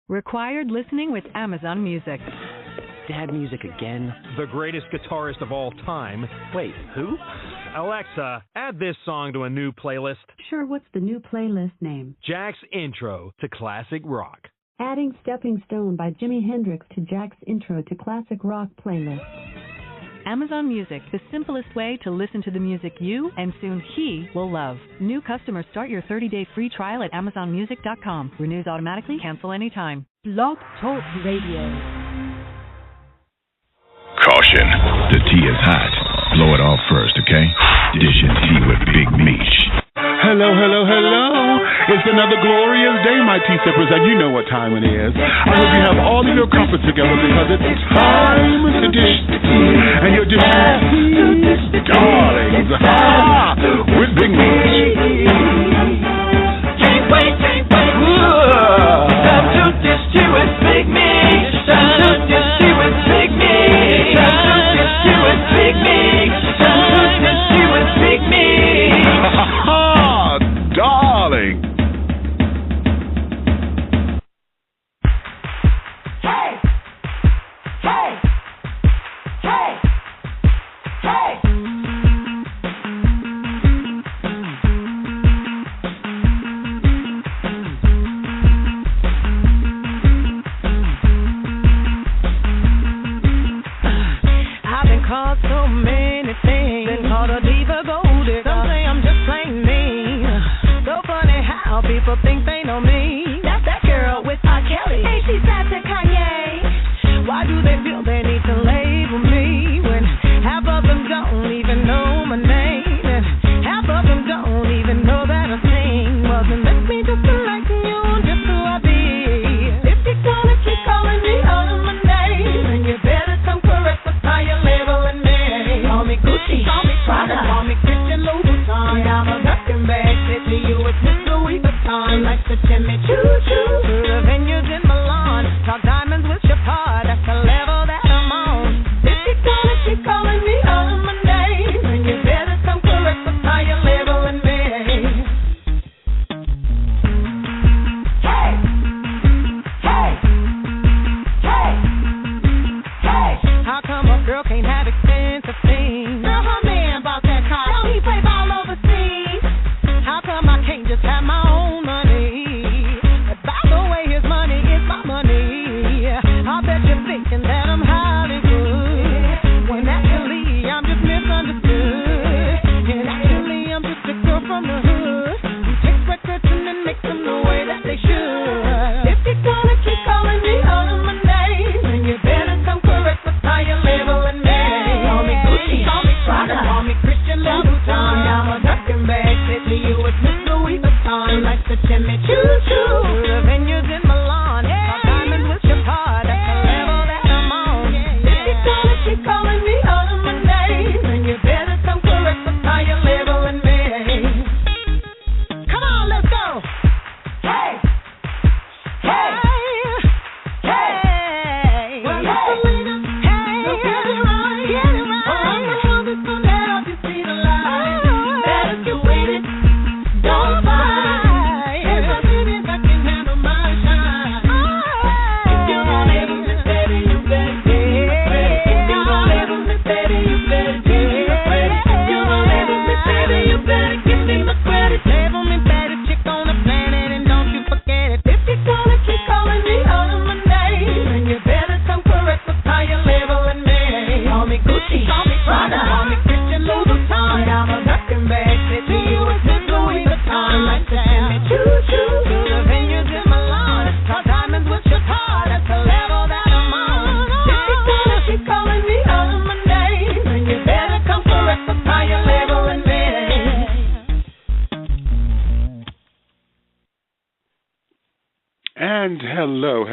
Required listening with Amazon Music. Dad music again? The greatest guitarist of all time. Wait, who? Alexa, add this song to a new playlist. Sure, what's the new playlist name? Jack's Intro to Classic Rock. Adding Stepping Stone by Jimi Hendrix to Jack's Intro to Classic Rock playlist. Amazon Music, the simplest way to listen to the music you and soon he will love. New customers start your 30-day free trial at AmazonMusic.com. Renews automatically, cancel anytime. Blog Talk Radio. Caution, the tea is hot. Blow it off first, okay? Dish and tea with Big Meech. Hello, hello, hello. It's another glorious day, my tea sippers, and you know what time it is. I hope you have all of your comfort together because it's time to dish the tea. And your dish the tea, darlings, with Big Meech. Can't wait. Time to dish tea with Big Meech. Time to dish tea with Big Meech. Time to dish tea with Big Meech. Time to dish tea with Big Meech. Darling. I've been called so many things. Been called a diva, gold digger. Some say I'm just plain mean. So funny how people think they know me. That's that girl with R. Kelly. Hey, she's after Kanye. Why do they feel they need to label me when half of them don't even know my name and half of them don't even know that I sing? Well, then let me just enlighten you on just who I be. If you're gonna keep calling me out of my name, then you better come correct with how you're labeling me. Call me Gucci, call me Prada, call me Christian Louboutin. I'm a ducking bag, say to you it's Miss Louis Vuitton. Like the Timmy Choo-Choo to the vineyards in Milan. Talk diamonds with your part, that's the level that I'm on. If you're gonna keep calling me out of my name, then you better come correct with how you're labeling me. Hey, hey, hey, hey. How come a girl can't have expensive things? Girl, her man bought that car. Don't he play ball overseas? How come I can't just have my own money? But by the way, his money is my money. I bet you're thinking that I'm Hollywood, when actually I'm just misunderstood. And actually I'm just a girl from the hood who takes records and then makes them the way that they should. If you're gonna keep calling me out of my name, then you better come correct with how you're labeling me. Call me Gucci, call me Prada, call me Christian Louboutin. I'm a ducking bag, say to you it's Miss Louis Vuitton. Like the Timmy Choo-Choo to the vineyards in Milan. Talk diamonds with your part, that's the level that I'm on. If you're gonna keep calling me out of my name, then you better come correct with how you're labeling me. Come on, let's go. Hey, hey, hey. Well, Selena, hey, get it right, get it right. Well, I'm the one that's gonna help you see the light. Better get with it, don't fight. If I did it, I can handle my shine. If you don't label me, baby, you better give me my credit. If you don't label me, baby, you better give me my credit. If you don't label me, baby, you better give me my credit. Label me baddest chick on the planet, and don't you forget it. If you're gonna keep calling me out of my name, then you better come correct with how you're labeling me. Call me Gucci, call me Prada, call me Christian Louboutin. I'm a ducking bag, say to you it's Miss Louis Vuitton. Like the Timmy Choo-Choo to the vineyards in Milan. Talk diamonds with your part, that's the level that I'm on. If you're gonna keep calling me out of my name, then you better come correct with how you're labeling me. And hello.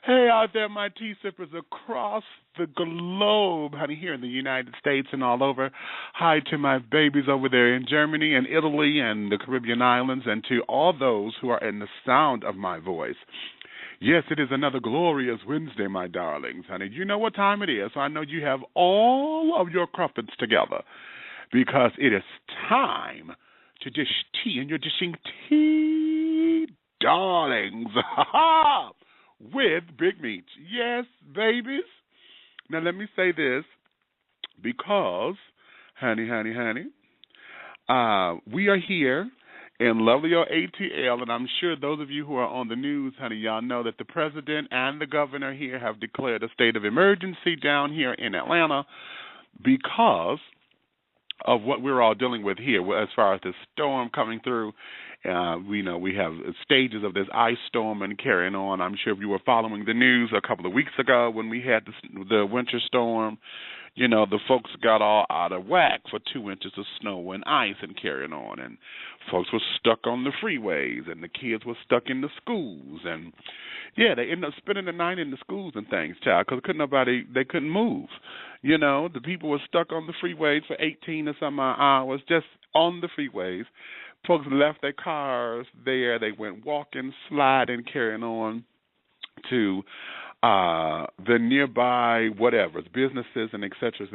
Hey out there, my tea sippers across the globe, honey, here in the United States and all over. Hi to my babies over there in Germany and Italy and the Caribbean islands, and to all those who are in the sound of my voice. Yes, it is another glorious Wednesday, my darlings, honey. You know what time it is, so I know you have all of your crumpets together, because it is time to dish tea, and you're dishing tea, darlings, with Big Meats. Yes, babies. Now, let me say this, because, honey, we are here in lovely old ATL, and I'm sure those of you who are on the news, honey, y'all know that the president and the governor here have declared a state of emergency down here in Atlanta because of what we're all dealing with here as far as the storm coming through. We know we have stages of this ice storm and carrying on. I'm sure if you were following the news a couple of weeks ago when we had the winter storm, the folks got all out of whack for 2 inches of snow and ice and carrying on. And folks were stuck on the freeways, and the kids were stuck in the schools. And, yeah, they ended up spending the night in the schools and things, child, because they couldn't move. The people were stuck on the freeways for 18 or some hours, just on the freeways. Folks left their cars there. They went walking, sliding, carrying on to the nearby whatever, businesses and et cetera,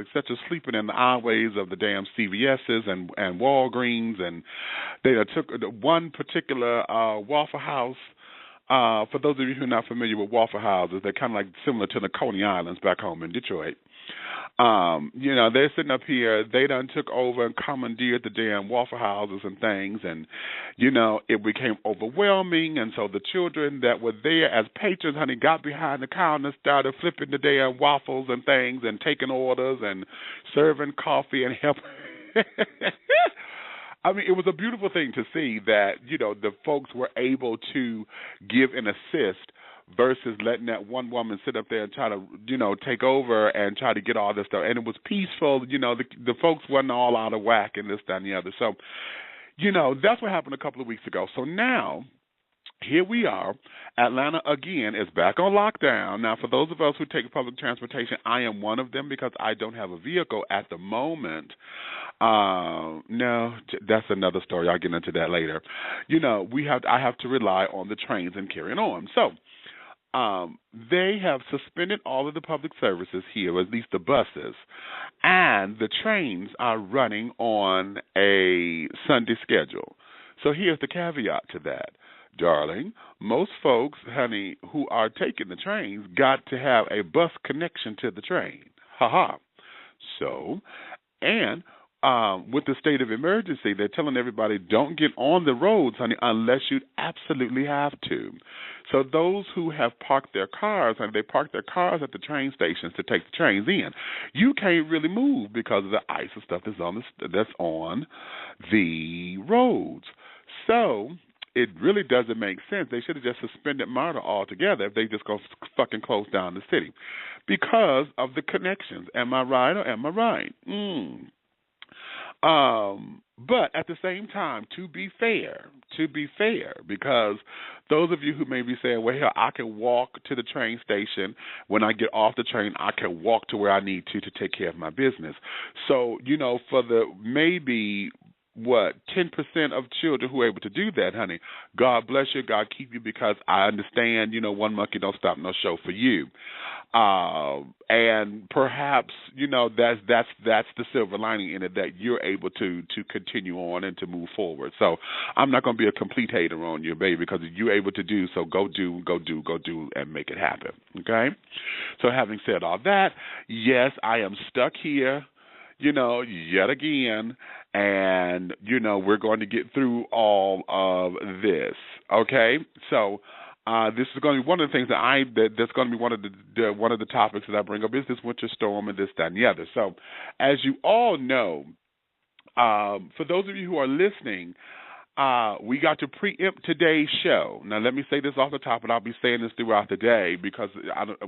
sleeping in the aisleways of the damn CVS's and Walgreens. And they took one particular Waffle House. For those of you who are not familiar with Waffle Houses, they're kind of like similar to the Coney Islands back home in Detroit. They're sitting up here. They done took over and commandeered the damn Waffle Houses and things, and it became overwhelming. And so the children that were there as patrons, honey, got behind the counter and started flipping the damn waffles and things, and taking orders and serving coffee and helping. I mean, it was a beautiful thing to see that the folks were able to give an assist, versus letting that one woman sit up there and try to, take over and try to get all this stuff. And it was peaceful. The folks wasn't all out of whack and this, that, and the other. So, that's what happened a couple of weeks ago. So now, here we are. Atlanta, again, is back on lockdown. Now, for those of us who take public transportation, I am one of them because I don't have a vehicle at the moment. No, that's another story. I'll get into that later. I have to rely on the trains and carrying on. So, they have suspended all of the public services here, at least the buses, and the trains are running on a Sunday schedule. So here's the caveat to that. Darling, most folks, honey, who are taking the trains got to have a bus connection to the train. Ha-ha. So, and with the state of emergency, they're telling everybody don't get on the roads, honey, unless you absolutely have to. So those who have parked their cars, and they park their cars at the train stations to take the trains in, you can't really move because of the ice and stuff that's on the roads. So it really doesn't make sense. They should have just suspended MARTA altogether if they just go fucking close down the city because of the connections. Am I right or am I right? But at the same time, to be fair, because those of you who may be saying, well, hell, I can walk to the train station. When I get off the train, I can walk to where I need to take care of my business. So, for the maybe 10% of children who are able to do that, honey, God bless you, God keep you, because I understand, one monkey don't stop no show for you. And perhaps, that's the silver lining in it, that you're able to continue on and to move forward. So I'm not going to be a complete hater on you, baby, because you're able to do, so go do, and make it happen, okay? So having said all that, yes, I am stuck here, yet again, and, we're going to get through all of this, okay? So this is going to be one of the things that's going to be one of the topics that I bring up is this winter storm and this, that, and the other. So as you all know, for those of you who are listening, we got to preempt today's show. Now, let me say this off the top, and I'll be saying this throughout the day because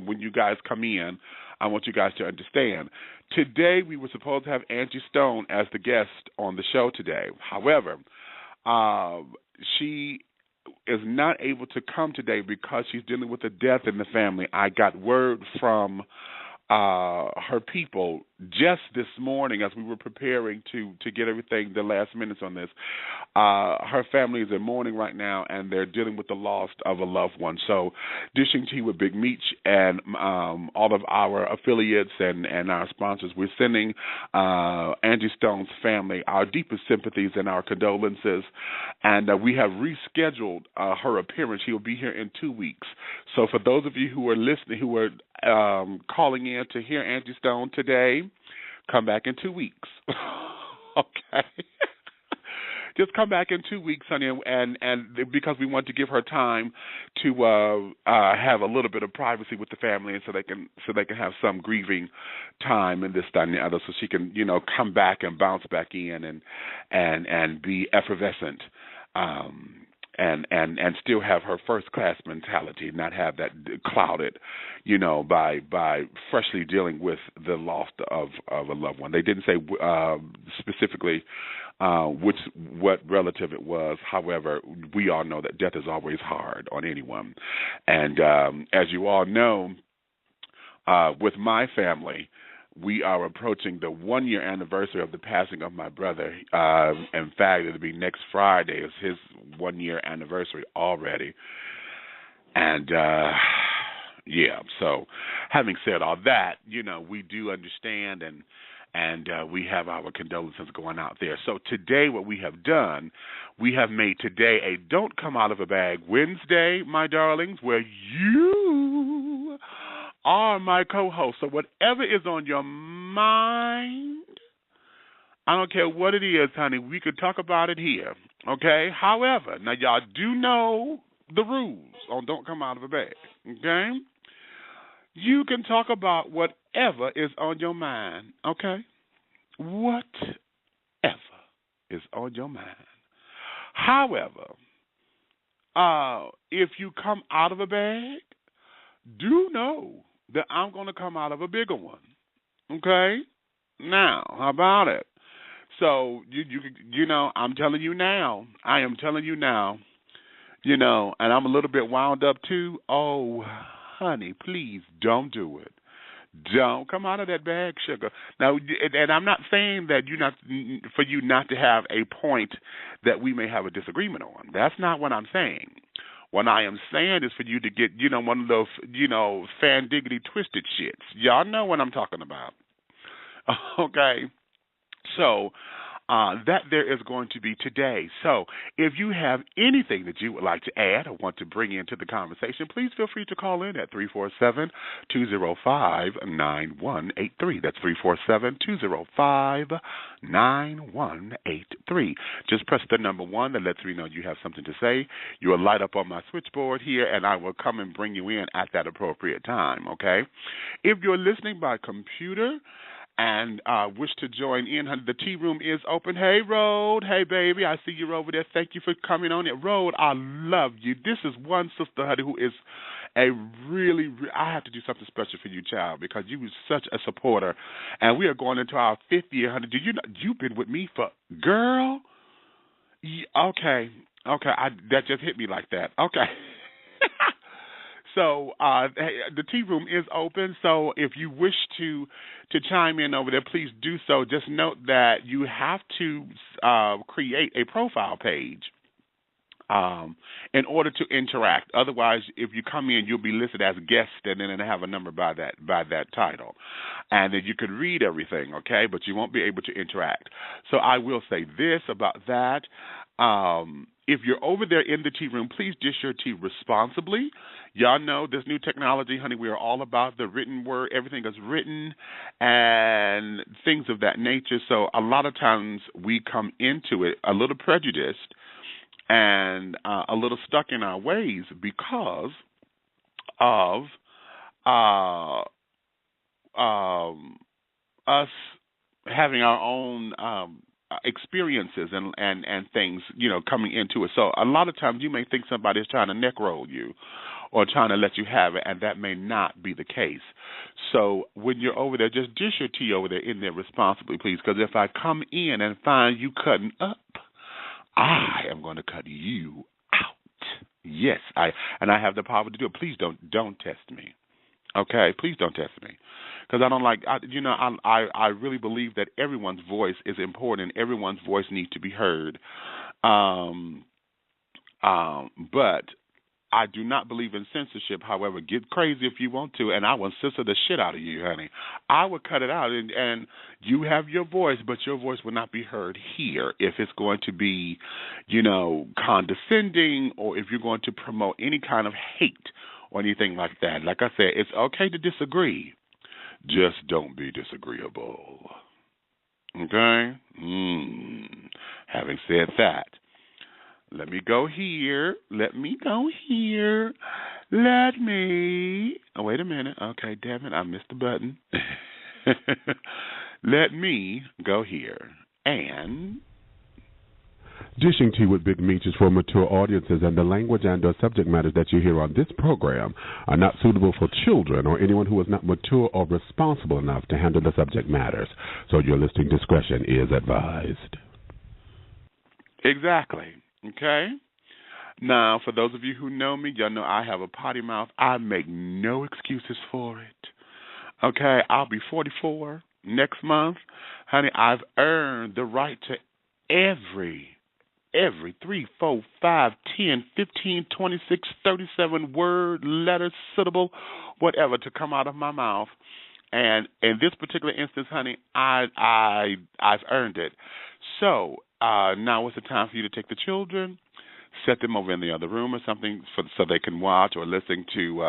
when you guys come in, I want you guys to understand. Today, we were supposed to have Angie Stone as the guest on the show today. However, she is not able to come today because she's dealing with a death in the family. I got word from her people just this morning as we were preparing to get everything the last minutes on this. Her family is in mourning right now, and they're dealing with the loss of a loved one. So Dishing Tea with Big Meech and all of our affiliates and our sponsors, we're sending Angie Stone's family our deepest sympathies and our condolences. And we have rescheduled her appearance. She'll be here in 2 weeks. So for those of you who are listening, who are calling in to hear Angie Stone today, come back in 2 weeks. Okay. Just come back in 2 weeks, honey, and because we want to give her time to have a little bit of privacy with the family, and so they can have some grieving time and this, that, and the other, so she can come back and bounce back in and be effervescent. And still have her first class mentality, not have that clouded, by freshly dealing with the loss of a loved one. They didn't say specifically what relative it was. However, we all know that death is always hard on anyone. And as you all know, with my family, we are approaching the 1-year anniversary of the passing of my brother. In fact, it'll be next Friday. It's his 1-year anniversary already. And, so having said all that, we do understand and we have our condolences going out there. So today what we have done, we have made today a Don't Come Out of a Bag Wednesday, my darlings, where you are my co-host. So whatever is on your mind, I don't care what it is, honey, we could talk about it here, okay? However, now y'all do know the rules on Don't Come Out of a Bag, okay? You can talk about whatever is on your mind, okay? Whatever is on your mind. However, if you come out of a bag, do know that I'm going to come out of a bigger one, okay? Now, how about it? So, I'm telling you now, I am telling you now, and I'm a little bit wound up too. Oh, honey, please don't do it. Don't come out of that bag, sugar. Now, and I'm not saying that for you not to have a point that we may have a disagreement on. That's not what I'm saying. What I am saying is for you to get, one of those, fan-diggity twisted shits. Y'all know what I'm talking about. Okay? So, that there is going to be today. So, if you have anything that you would like to add or want to bring into the conversation, please feel free to call in at 347-205-9183. That's 347-205-9183. Just press the number 1 that lets me know you have something to say. You will light up on my switchboard here, and I will come and bring you in at that appropriate time, okay? If you're listening by computer and wish to join in, the tea room is open. Hey, Rode. Hey, baby. I see you over there. Thank you for coming on it. Rode, I love you. This is one sister, honey, who is a really, I have to do something special for you, child, because you were such a supporter. And we are going into our 5th year, honey. Do you know, you've been with me for, girl? Okay. That just hit me like that. Okay. So the tea room is open, so if you wish to chime in over there, please do so. Just note that you have to create a profile page in order to interact. Otherwise, if you come in, you'll be listed as guest, and then have a number by that title. And then you can read everything, okay, but you won't be able to interact. So I will say this about that. If you're over there in the tea room, please dish your tea responsibly. Y'all know this new technology, honey, we are all about the written word. Everything is written and things of that nature. So a lot of times we come into it a little prejudiced and a little stuck in our ways because of us having our own experiences and things, coming into it. So a lot of times you may think somebody is trying to neck roll you or trying to let you have it, and that may not be the case. So when you're over there, just dish your tea over there in there responsibly, please, because if I come in and find you cutting up, I am going to cut you out. Yes, I have the power to do it. Please don't test me. Okay, please don't test me, because I don't like, I really believe that everyone's voice is important and everyone's voice needs to be heard. But I do not believe in censorship. However, get crazy if you want to, and I will censor the shit out of you, honey. I would cut it out, and you have your voice, but your voice will not be heard here if it's going to be, condescending, or if you're going to promote any kind of hate or anything like that. Like I said, it's okay to disagree. Just don't be disagreeable. Okay? Having said that, let me go here. Oh, wait a minute. Okay, damn it, I missed the button. Let me go here. And Dishing Tea with Big Meech is for mature audiences, and the language and or subject matters that you hear on this program are not suitable for children or anyone who is not mature or responsible enough to handle the subject matters. So your listening discretion is advised. Exactly. Okay? Now, for those of you who know me, y'all know I have a potty mouth. I make no excuses for it. Okay? I'll be 44 next month. Honey, I've earned the right to every 3, 4, 5, 10, 15, 26, 37 word, letter, syllable, whatever, to come out of my mouth. And in this particular instance, honey, I've earned it. So now is the time for you to take the children, set them over in the other room or something so they can watch or listen to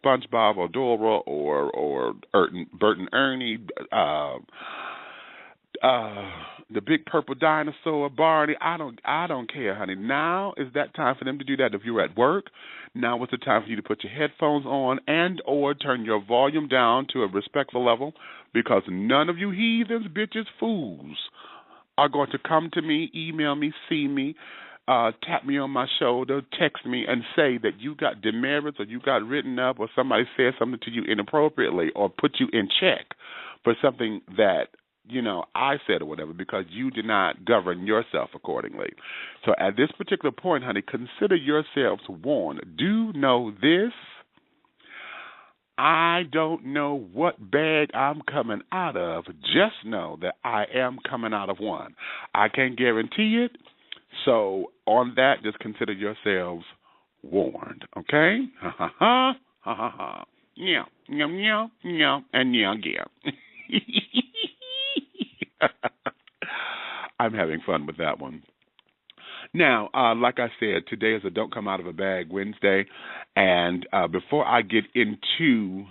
SpongeBob or Dora or Bert and Ernie, the big purple dinosaur, Barney. I don't care, honey. Now is that time for them to do that. If you're at work, now is the time for you to put your headphones on and or turn your volume down to a respectful level, because none of you heathens, bitches, fools are going to come to me, email me, see me, tap me on my shoulder, text me, and say that you got demerits or you got written up or somebody said something to you inappropriately or put you in check for something that, I said or whatever, because you did not govern yourself accordingly. So at this particular point, honey, consider yourselves warned. Do know this. I don't know what bag I'm coming out of. Just know that I am coming out of one. I can't guarantee it. So on that, just consider yourselves warned. Okay? Ha ha ha ha ha ha. Yeah, yeah, yeah, yeah, and yeah, yeah. I'm having fun with that one. Now, like I said, today is a Don't Come Out of a Bag Wednesday, and before I get into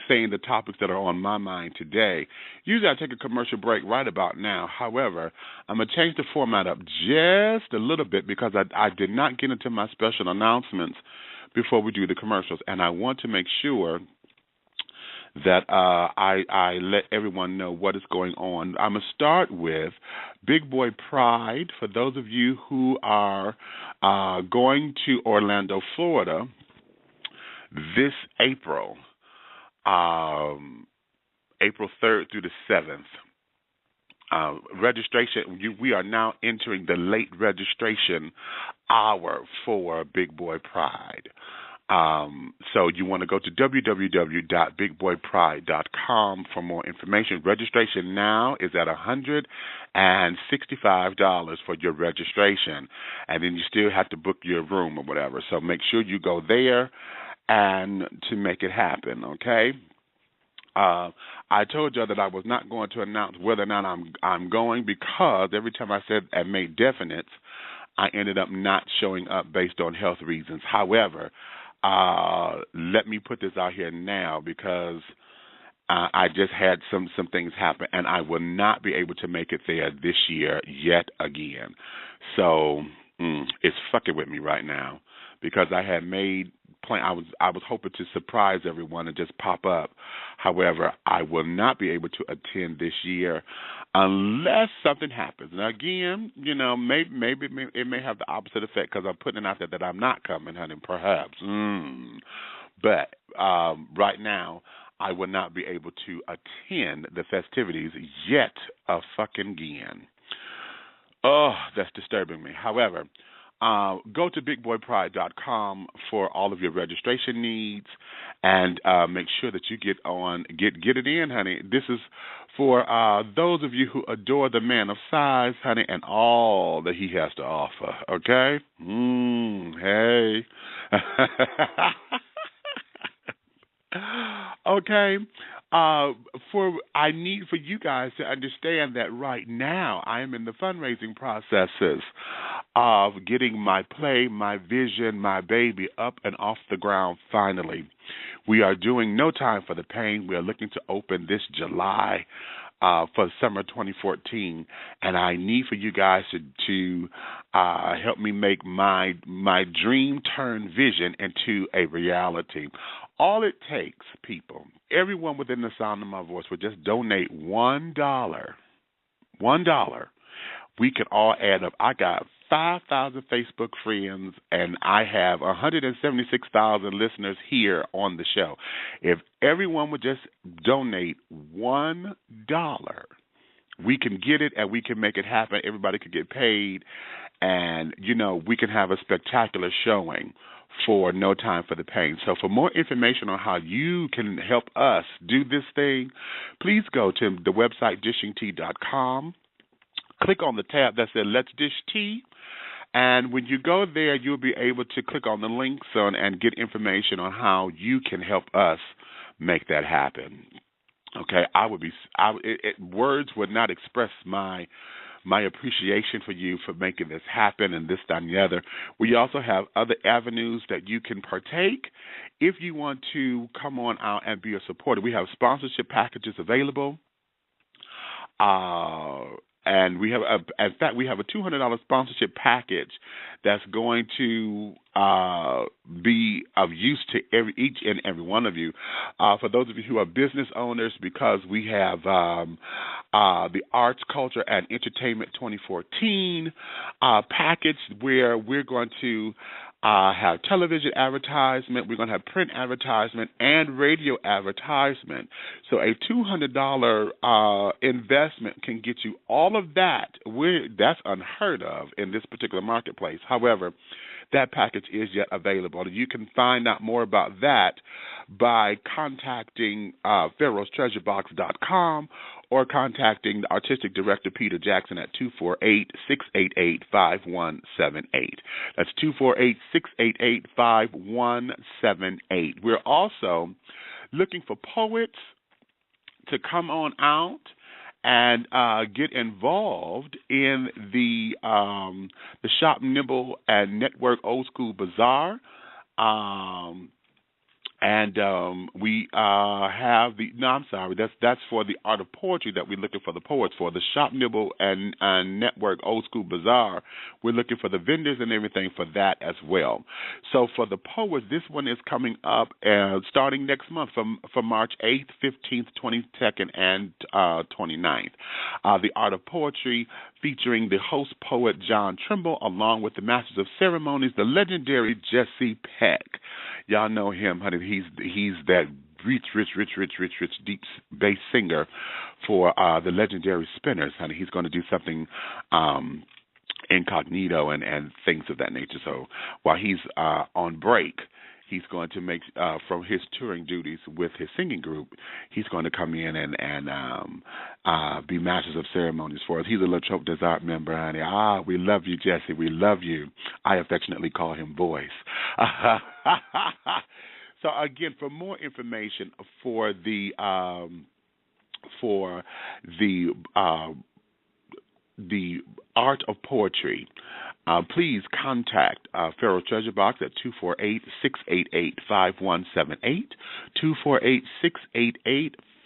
saying the topics that are on my mind today, usually I take a commercial break right about now. However, I'm going to change the format up just a little bit because I did not get into my special announcements before we do the commercials, and I want to make sure that I let everyone know what is going on. I'm going to start with Big Boy Pride. For those of you who are going to Orlando, Florida this April, April 3rd through the 7th, registration, we are now entering the late registration hour for Big Boy Pride. So you want to go to www.bigboypride.com for more information. Registration now is at $165 for your registration, and then you still have to book your room or whatever. So make sure you go there and to make it happen, okay? I told you that I was not going to announce whether or not I'm going, because every time I said and made definites, I ended up not showing up based on health reasons. However, let me put this out here now, because I just had some things happen, and I will not be able to make it there this year yet again. So it's fucking with me right now, because I had made plan. I was hoping to surprise everyone and just pop up. However, I will not be able to attend this year unless something happens. Now, again, maybe it may have the opposite effect, because I'm putting it out there that I'm not coming, honey, perhaps. But right now, I will not be able to attend the festivities yet again. Oh, that's disturbing me. However, Go to bigboypride.com for all of your registration needs, and make sure that you get it in, honey. This is for those of you who adore the man of size, honey, and all that he has to offer. Okay? Hey. Okay. I need for you guys to understand that right now I am in the fundraising processes of getting my play, my vision, my baby up and off the ground finally. We are doing No Time for the Pain. We are looking to open this July for summer 2014, and I need for you guys to help me make my dream turn vision into a reality. All it takes, people, everyone within the sound of my voice would just donate $1. $1. We can all add up. I got 5,000 Facebook friends, and I have 176,000 listeners here on the show. If everyone would just donate $1, we can get it and we can make it happen. Everybody could get paid, and, we can have a spectacular showing for No Time for the Pain. So for more information on how you can help us do this thing, please go to the website dishingtea.com. Click on the tab that says Let's Dish Tea, and when you go there, you'll be able to click on the links and get information on how you can help us make that happen. Okay, words would not express my appreciation for you for making this happen and this, that, and the other. We also have other avenues that you can partake if you want to come on out and be a supporter. We have sponsorship packages available. And we have, in fact, we have a $200 sponsorship package that's going to be of use to each and every one of you. For those of you who are business owners, because we have the Arts, Culture, and Entertainment 2014 package where we're going to have television advertisement, we're going to have print advertisement, and radio advertisement. So a $200 investment can get you all of that. That's unheard of in this particular marketplace. However, that package is yet available. You can find out more about that by contacting pharaohstreasurebox.com or contacting the artistic director, Peter Jackson, at 248-688-5178. That's 248-688-5178. We're also looking for poets to come on out and get involved in the Shop Nibble and Network Old School Bazaar. We have that's for the Art of Poetry that we're looking for the poets for. The Shop Nibble and Network Old School Bazaar, we're looking for the vendors and everything for that as well. So for the poets, this one is coming up starting next month from March 8th, 15th, 22nd, and 29th. The Art of Poetry featuring the host poet John Trimble along with the Masters of Ceremonies, the legendary Jesse Peck. Y'all know him, honey. He's that rich, deep bass singer for the legendary Spinners, honey. He's going to do something incognito and things of that nature. So while he's on break, he's going to make from his touring duties with his singing group, he's going to come in and be Masters of Ceremonies for us. He's a Latrobe Desert member, honey. We love you, Jesse. We love you. I affectionately call him Voice. So again, for more information for the Art of Poetry, please contact Pharaoh's Treasure Box at 248-688-5178,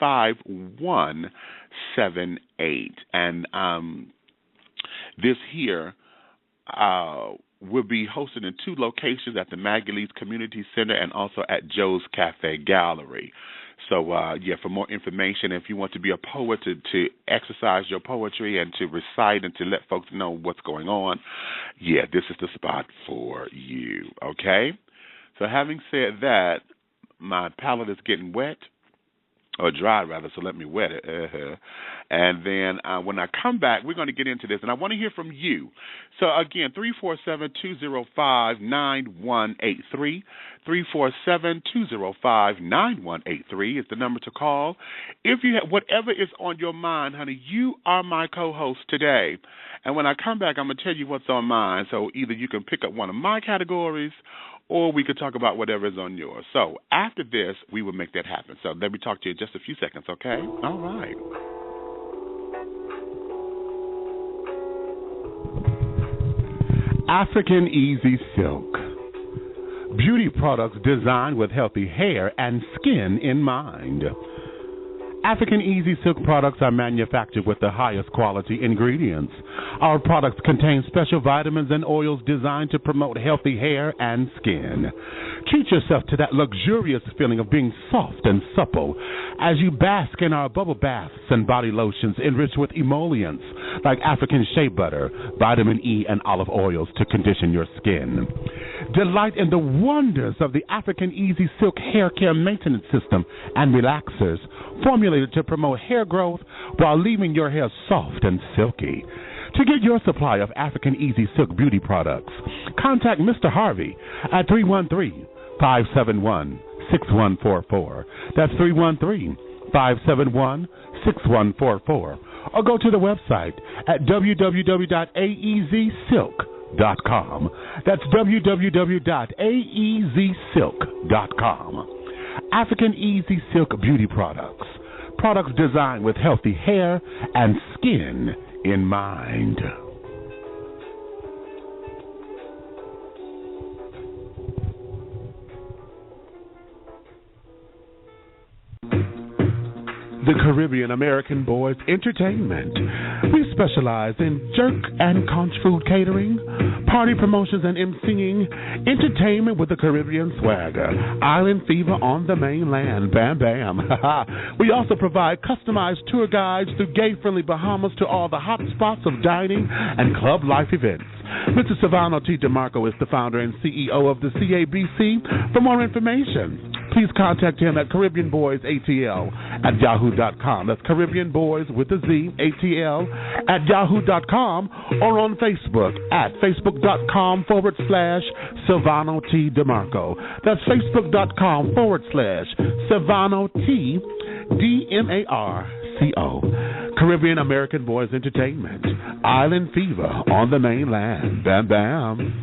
248-688-5178. And this here will be hosted in 2 locations at the Maggie Community Center and also at Joe's Cafe Gallery. So, for more information, if you want to be a poet, to exercise your poetry and to recite and to let folks know what's going on, this is the spot for you, okay? So having said that, my palate is getting wet. or dry rather, so let me wet it. And then when I come back, we're going to get into this, and I want to hear from you. So again, 347-205-9183. 347-205-9183 is the number to call. If you have whatever is on your mind, honey, you are my co-host today. And when I come back, I'm going to tell you what's on mine. So either you can pick up one of my categories, or we could talk about whatever is on yours. So after this, we will make that happen. So let me talk to you in just a few seconds, okay? All right. African Easy Silk. Beauty products designed with healthy hair and skin in mind. African Easy Silk products are manufactured with the highest quality ingredients. Our products contain special vitamins and oils designed to promote healthy hair and skin. Treat yourself to that luxurious feeling of being soft and supple as you bask in our bubble baths and body lotions enriched with emollients like African shea butter, vitamin E, and olive oils to condition your skin. Delight in the wonders of the African Easy Silk hair care maintenance system and relaxers, formulated to promote hair growth while leaving your hair soft and silky. To get your supply of African Easy Silk beauty products, contact Mr. Harvey at 313-571-6144. That's 313-571-6144. Or go to the website at www.aezsilk.com. That's www.aezsilk.com. African Easy Silk beauty products. Products designed with healthy hair and skin in mind. The Caribbean American Boys Entertainment. We specialize in jerk and conch food catering, party promotions and emceeing, entertainment with the Caribbean swagger, island fever on the mainland, bam bam. We also provide customized tour guides through gay-friendly Bahamas to all the hot spots of dining and club life events. Mr. Silvano T. DeMarco is the founder and CEO of the CABC. For more information, please contact him at CaribbeanBoysATL@yahoo.com. That's Caribbean Boys with a Z, ATL, @yahoo.com, or on Facebook at Facebook.com/Silvano T. DeMarco. That's Facebook.com/Silvano T. DMARCO. Caribbean American Boys Entertainment. Island fever on the mainland. Bam bam.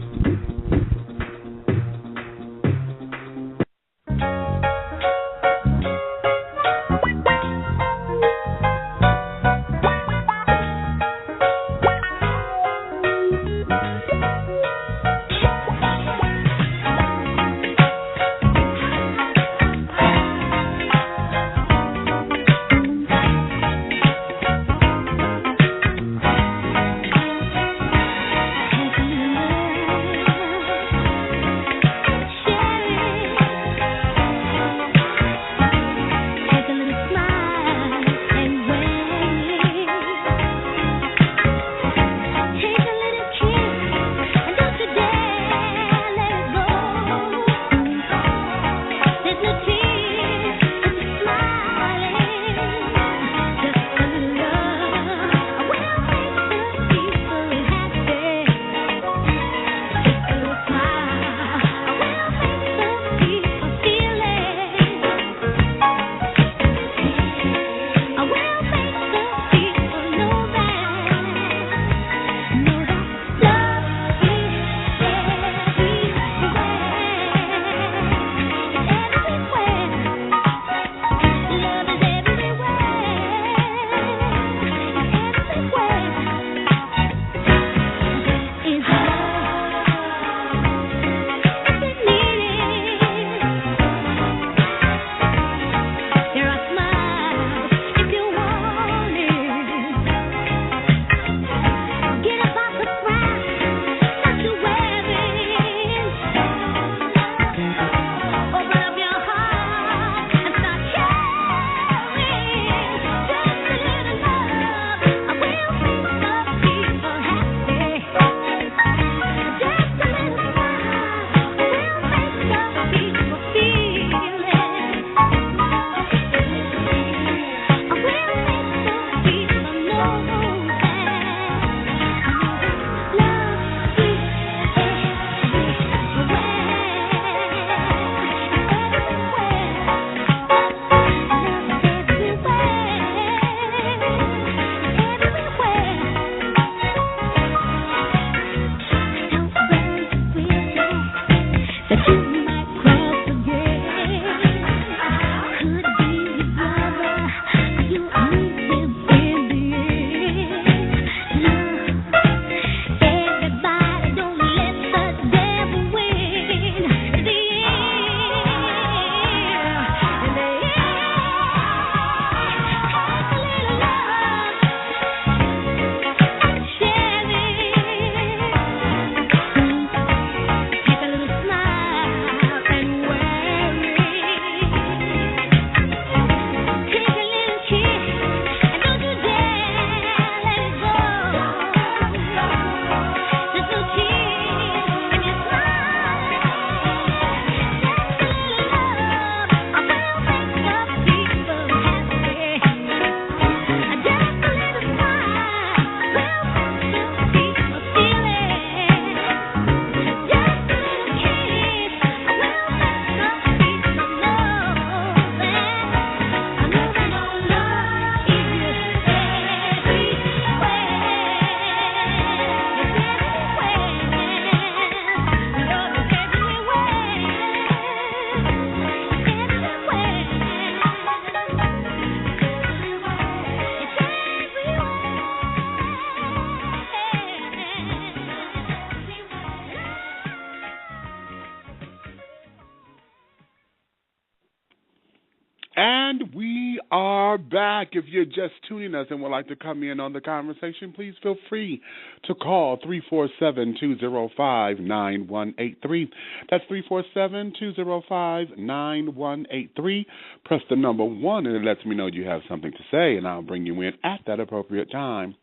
And we are back. If you're just tuning us and would like to come in on the conversation, please feel free to call 347-205-9183. That's 347-205-9183. Press the number 1 and it lets me know you have something to say, and I'll bring you in at that appropriate time.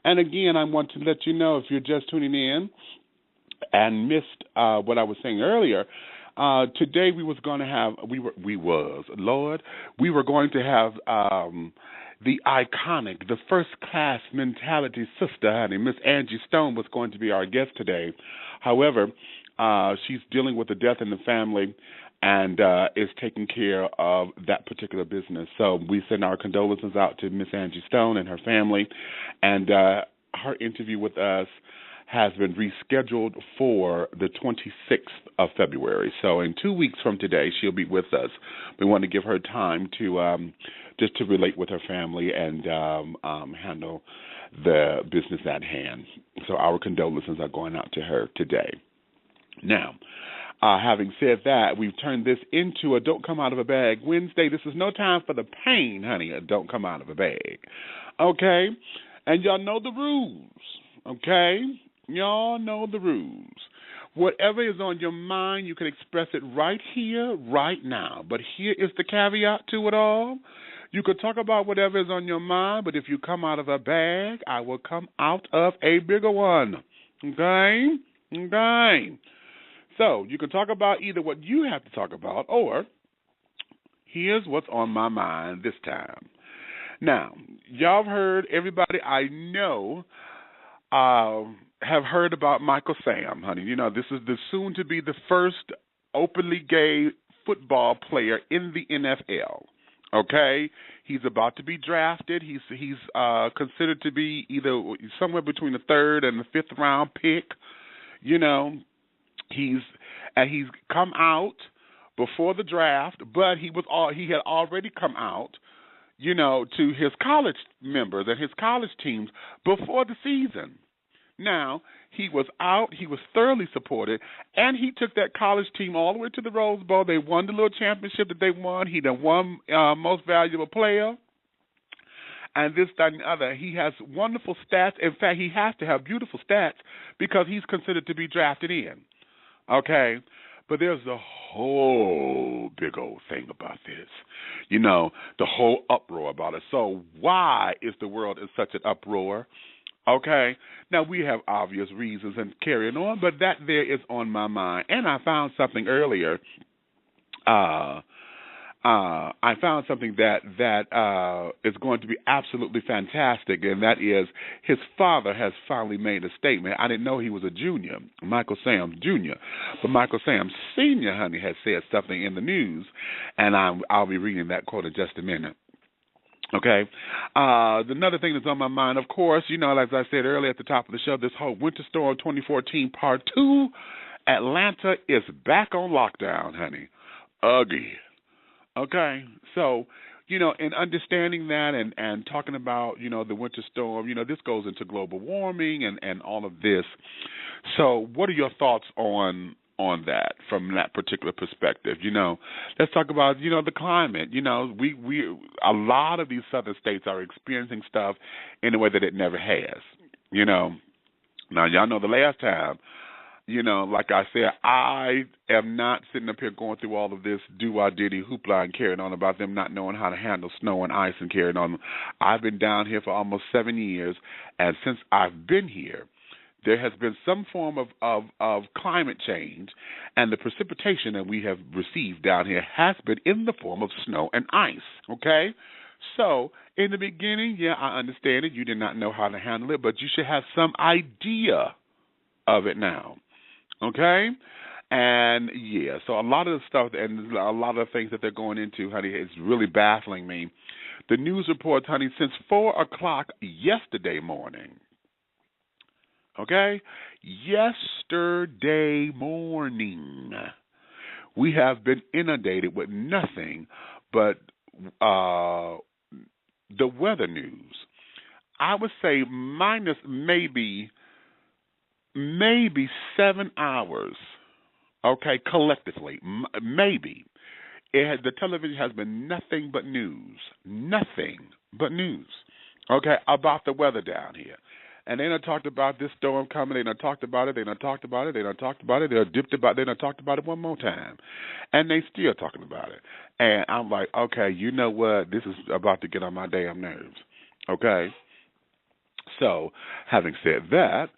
And again, I want to let you know, if you're just tuning in and missed what I was saying earlier, today we were going to have the iconic, the first class mentality sister, honey, Miss Angie Stone was going to be our guest today. However, she's dealing with a death in the family and is taking care of that particular business. So we send our condolences out to Miss Angie Stone and her family, and her interview with us has been rescheduled for the 26th of February. So in 2 weeks from today, she'll be with us. We want to give her time to just to relate with her family and handle the business at hand. So our condolences are going out to her today. Now, having said that, we've turned this into a Don't Come Out of a Bag Wednesday. This is no time for the pain, honey. A Don't Come Out of a Bag. Okay? And y'all know the rules. Okay? Y'all know the rules. Whatever is on your mind, you can express it right here, right now. But here is the caveat to it all. You could talk about whatever is on your mind, but if you come out of a bag, I will come out of a bigger one. Okay? Okay. So you can talk about either what you have to talk about, or here's what's on my mind this time. Now, y'all have heard, everybody I know have heard about Michael Sam, honey. You know, this is the soon-to-be the first openly gay football player in the NFL. Okay? He's about to be drafted. He's considered to be either somewhere between the 3rd and the 5th round pick. You know, he's come out before the draft, but he had already come out, you know, to his college members and his college teams before the season. Now, he was out, he was thoroughly supported, and he took that college team all the way to the Rose Bowl. They won the little championship that they won. He done won most valuable player, and this, that, and the other. He has wonderful stats. In fact, he has to have beautiful stats because he's considered to be drafted in. Okay? But there's a whole big old thing about this. You know, the whole uproar about it. So why is the world in such an uproar? Okay? Now, we have obvious reasons and carrying on, but that there is on my mind. And I found something earlier. I found something that is going to be absolutely fantastic, and that is his father has finally made a statement. I didn't know he was a junior, Michael Sam Jr., but Michael Sam Sr., honey, has said something in the news, and I'll be reading that quote in just a minute. Okay. Another thing that's on my mind, of course, you know, as I said earlier at the top of the show, this whole Winter Storm 2014 Part 2, Atlanta is back on lockdown, honey. Ugly. Okay, so, you know, in understanding that and talking about, you know, the winter storm, you know, this goes into global warming and all of this. So what are your thoughts on that from that particular perspective? You know, let's talk about, you know, the climate. You know, we a lot of these southern states are experiencing stuff in a way that it never has, you know. Now, y'all know the last time, you know, like I said, I am not sitting up here going through all of this doo-wah-diddy hoopla and carrying on about them not knowing how to handle snow and ice and carrying on. I've been down here for almost 7 years, and since I've been here, there has been some form of climate change, and the precipitation that we have received down here has been in the form of snow and ice, okay? So, in the beginning, yeah, I understand it. You did not know how to handle it, but you should have some idea of it now. Okay? And, yeah, so a lot of the stuff and a lot of the things that they're going into, honey, is really baffling me. The news reports, honey, since 4 o'clock yesterday morning, okay, yesterday morning, we have been inundated with nothing but the weather news. I would say minus maybe 7 hours, okay, collectively, maybe, The television has been nothing but news, okay, about the weather down here. And they done talked about this storm coming. They done talked about it. They done talked about it. They done talked about it. They done talked about it one more time. And they still talking about it. And I'm like, okay, you know what? This is about to get on my damn nerves. Okay? So, having said that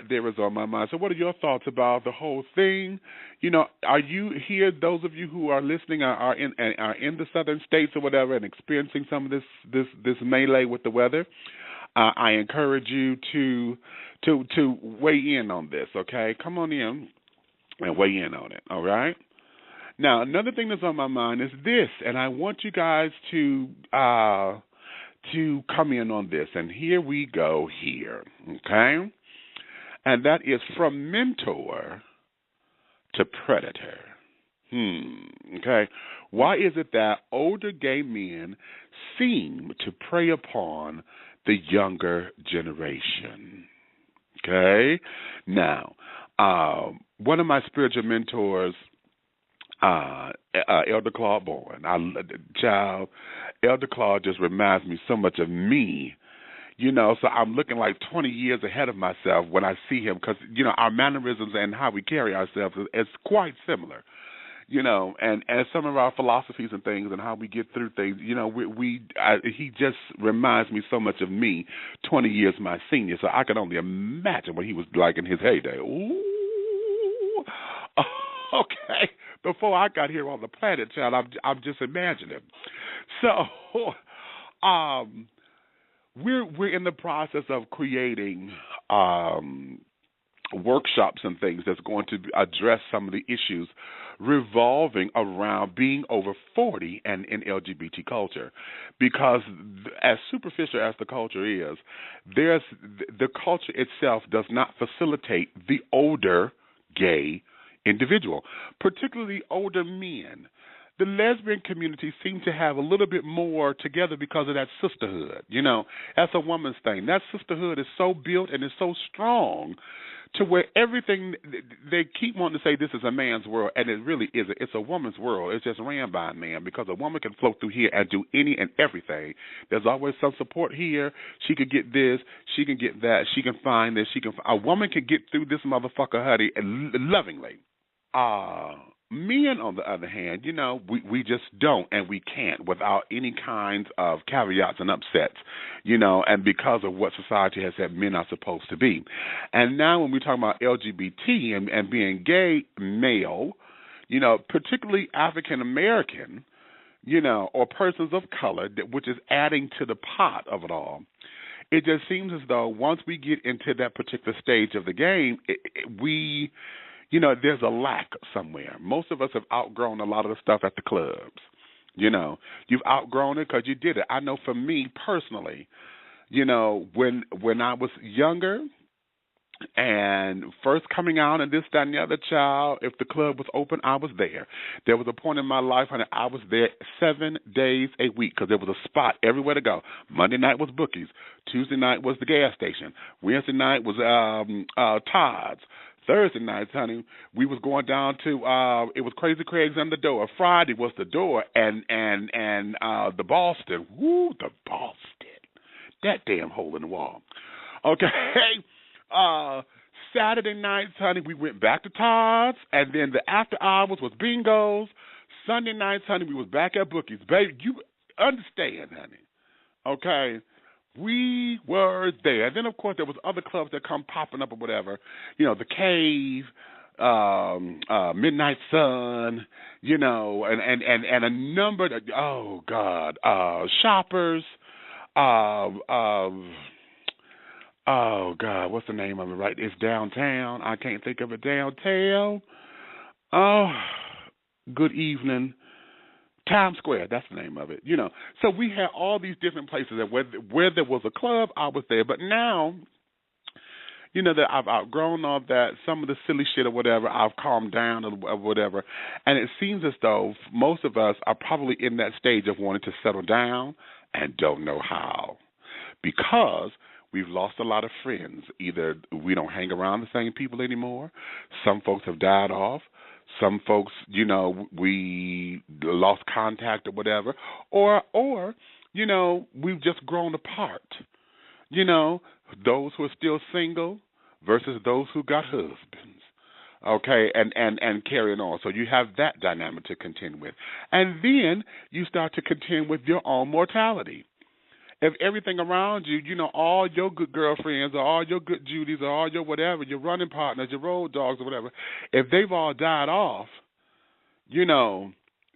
there is on my mind. So what are your thoughts about the whole thing? You know, are you here, those of you who are listening are in the southern states or whatever and experiencing some of this melee with the weather? I encourage you to weigh in on this, okay? Come on in and weigh in on it, all right? Now, another thing that's on my mind is this, and I want you guys to come in on this, and here we go here, okay? And that is from mentor to predator. Okay? Why is it that older gay men seem to prey upon the younger generation? Okay? Now, one of my spiritual mentors, Elder Claude Bowen, Elder Claude just reminds me so much of me. You know, so I'm looking like 20 years ahead of myself when I see him because, you know, our mannerisms and how we carry ourselves is quite similar, you know, and some of our philosophies and things and how we get through things, you know, he just reminds me so much of me, 20 years my senior, so I can only imagine what he was like in his heyday. Ooh, okay, before I got here on the planet, child, I'm just imagining. So, We're in the process of creating workshops and things that's going to address some of the issues revolving around being over 40 and in LGBT culture. Because as superficial as the culture is, the culture itself does not facilitate the older gay individual, particularly older men. The lesbian community seems to have a little bit more together because of that sisterhood. You know, that's a woman's thing. That sisterhood is so built and is so strong to where everything, they keep wanting to say this is a man's world, and it really isn't. It's a woman's world. It's just ran by a man because a woman can float through here and do any and everything. There's always some support here. She could get this. She can get that. She can find this. A woman can get through this motherfucker, honey, and lovingly. Men, on the other hand, you know, we just don't and we can't without any kinds of caveats and upsets, you know, and because of what society has said men are supposed to be. And now when we talk about LGBT and being gay male, you know, particularly African American, you know, or persons of color, which is adding to the pot of it all, it just seems as though once we get into that particular stage of the game, you know, there's a lack somewhere. Most of us have outgrown a lot of the stuff at the clubs. You know, you've outgrown it because you did it. I know for me personally, you know, when I was younger and first coming out and this, that, and the other, child, if the club was open, I was there. There was a point in my life, honey, I was there 7 days a week because there was a spot everywhere to go. Monday night was Bookie's. Tuesday night was the gas station. Wednesday night was Todd's. Thursday nights, honey, we was going down to it was Crazy Craig's on the door. Friday was the door and the Boston. Woo, the Boston. That damn hole in the wall. Okay. Saturday nights, honey, we went back to Todd's, and then the after hours was bingos. Sunday nights, honey, we was back at Bookie's. Baby, you understand, honey. Okay. We were there. And then, of course, there was other clubs that come popping up or whatever. You know, the Cave, Midnight Sun, you know, and a number of, oh, God, Shoppers, oh, God, what's the name of it, right? It's downtown. I can't think of it. Downtown. Oh, good evening. Times Square, that's the name of it, you know. So we had all these different places that where there was a club, I was there. But now, you know, that I've outgrown all that, some of the silly shit or whatever, I've calmed down or whatever. And it seems as though most of us are probably in that stage of wanting to settle down and don't know how. Because we've lost a lot of friends. Either we don't hang around the same people anymore, some folks have died off, Some folks, you know, we lost contact or whatever, or you know, we've just grown apart. You know, those who are still single versus those who got husbands. Okay, and carrying on. So you have that dynamic to contend with. And then you start to contend with your own mortality. If everything around you, you know, all your good girlfriends or all your good Judys or all your whatever, your running partners, your road dogs or whatever, if they've all died off, you know,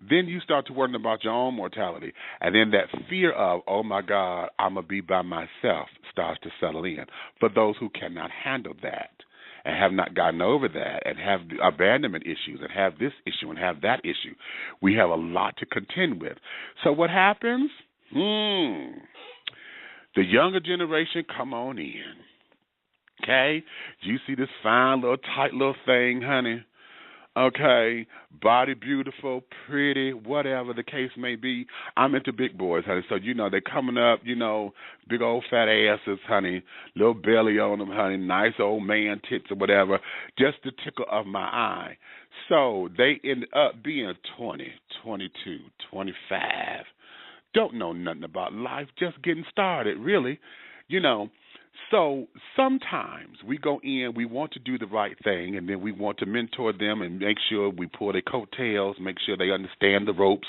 then you start to worry about your own mortality. And then that fear of, oh, my God, I'm going to be by myself starts to settle in. For those who cannot handle that and have not gotten over that and have abandonment issues and have this issue and have that issue, we have a lot to contend with. So what happens? The younger generation come on in. Okay? You see this fine little tight little thing, honey. Okay, body beautiful, pretty, whatever the case may be. I'm into big boys, honey. So, you know, they coming up, you know, big old fat asses, honey, little belly on them, honey, nice old man tits or whatever, just the tickle of my eye. So they end up being 20, 22, 25. Don't know nothing about life, just getting started, really, you know. So sometimes we go in, we want to do the right thing, and then we want to mentor them and make sure we pull their coattails, make sure they understand the ropes,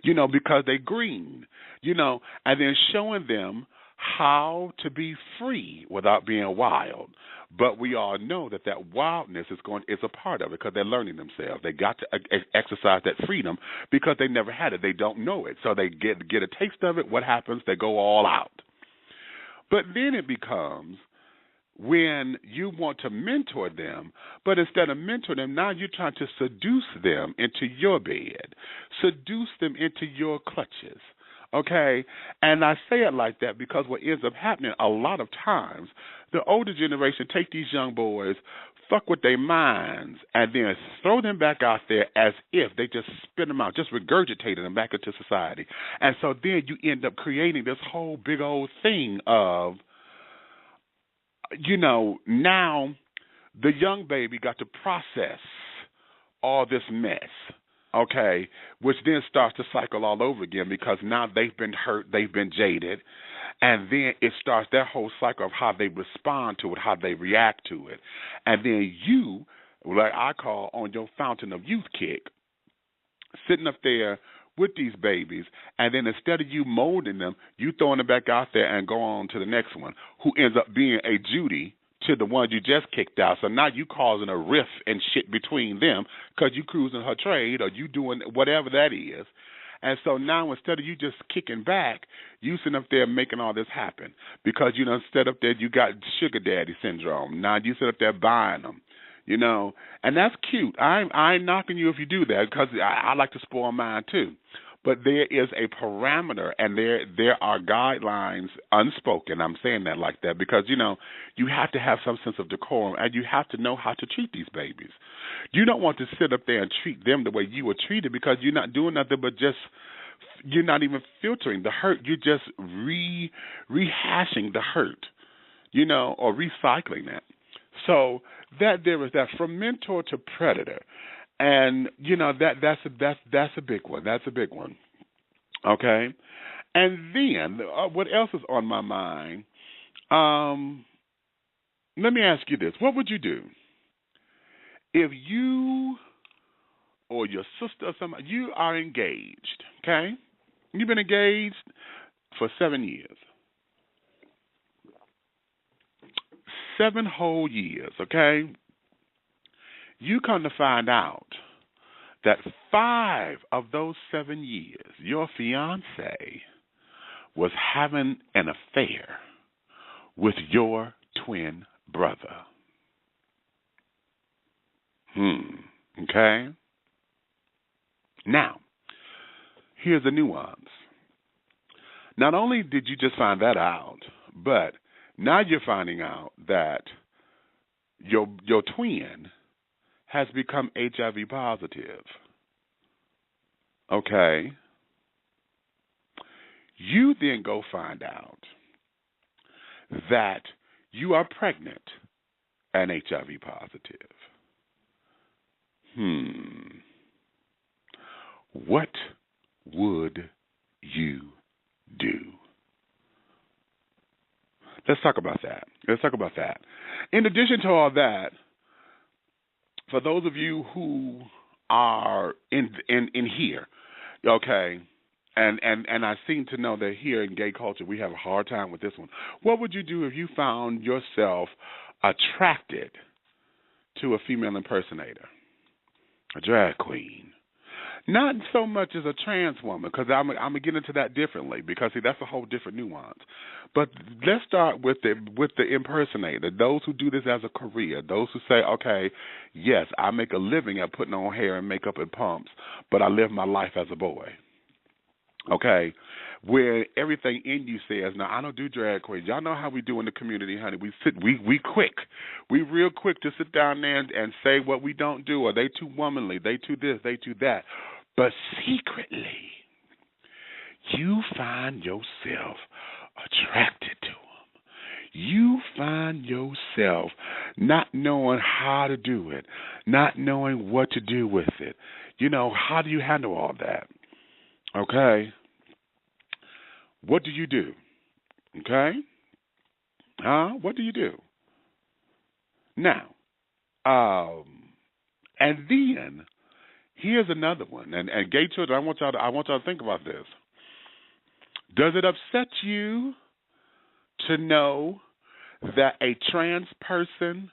you know, because they're green, you know, and then showing them how to be free without being wild. But we all know that that wildness is a part of it because they're learning themselves. They got to exercise that freedom because they never had it. They don't know it. So they get a taste of it. What happens? They go all out. But then it becomes when you want to mentor them, but instead of mentoring them, now you're trying to seduce them into your bed, seduce them into your clutches, okay? And I say it like that because what ends up happening a lot of times, the older generation take these young boys, fuck with their minds, and then throw them back out there as if they just spit them out, just regurgitating them back into society. And so then you end up creating this whole big old thing of, you know, now the young baby got to process all this mess, okay, which then starts to cycle all over again because now they've been hurt, they've been jaded, and then it starts that whole cycle of how they respond to it, how they react to it. And then you, like I call on your fountain of youth kick, sitting up there with these babies, and then instead of you molding them, you throwing them back out there and go on to the next one, who ends up being a Judy to the one you just kicked out. So now you causing a rift and shit between them because you cruising her trade or you doing whatever that is. And so now instead of you just kicking back, you sitting up there making all this happen because, you know, instead up there you got sugar daddy syndrome. Now you sit up there buying them, you know, and that's cute. I ain't knocking you if you do that because I like to spoil mine too. But there is a parameter and there are guidelines unspoken. I'm saying that like that because, you know, you have to have some sense of decorum and you have to know how to treat these babies. You don't want to sit up there and treat them the way you were treated because you're not doing nothing but just, you're not even filtering the hurt. You're just rehashing the hurt, you know, or recycling that. So that there is that from mentor to predator. And, you know, that's a big one. That's a big one. Okay? And then what else is on my mind? Let me ask you this. What would you do if you or your sister or somebody, you are engaged, okay? You've been engaged for 7 years. 7 whole years, okay? You come to find out that 5 of those 7 years, your fiance was having an affair with your twin brother. Okay? Now, here's the nuance. Not only did you just find that out, but now you're finding out that your twin has become HIV positive. Okay? You then go find out that you are pregnant and HIV positive. what would you do? Let's talk about that. In addition to all that, for those of you who are in here, okay, and I seem to know that here in gay culture we have a hard time with this one. What would you do if you found yourself attracted to a female impersonator, a drag queen? Not so much as a trans woman, because I'm gonna get into that differently. Because see, that's a whole different nuance. But let's start with the impersonator. Those who do this as a career. Those who say, okay, yes, I make a living at putting on hair and makeup and pumps, but I live my life as a boy. Okay, where everything in you says, now I don't do drag queens. Y'all know how we do in the community, honey. We quick. We real quick to sit down there and say what we don't do, or they too womanly, they too this, they too that. But secretly, you find yourself attracted to them. You find yourself not knowing how to do it, not knowing what to do with it. You know, how do you handle all that? Okay? What do you do? Okay? What do you do? Now, and then here's another one. And gay children, I want y'all to think about this. Does it upset you to know that a trans person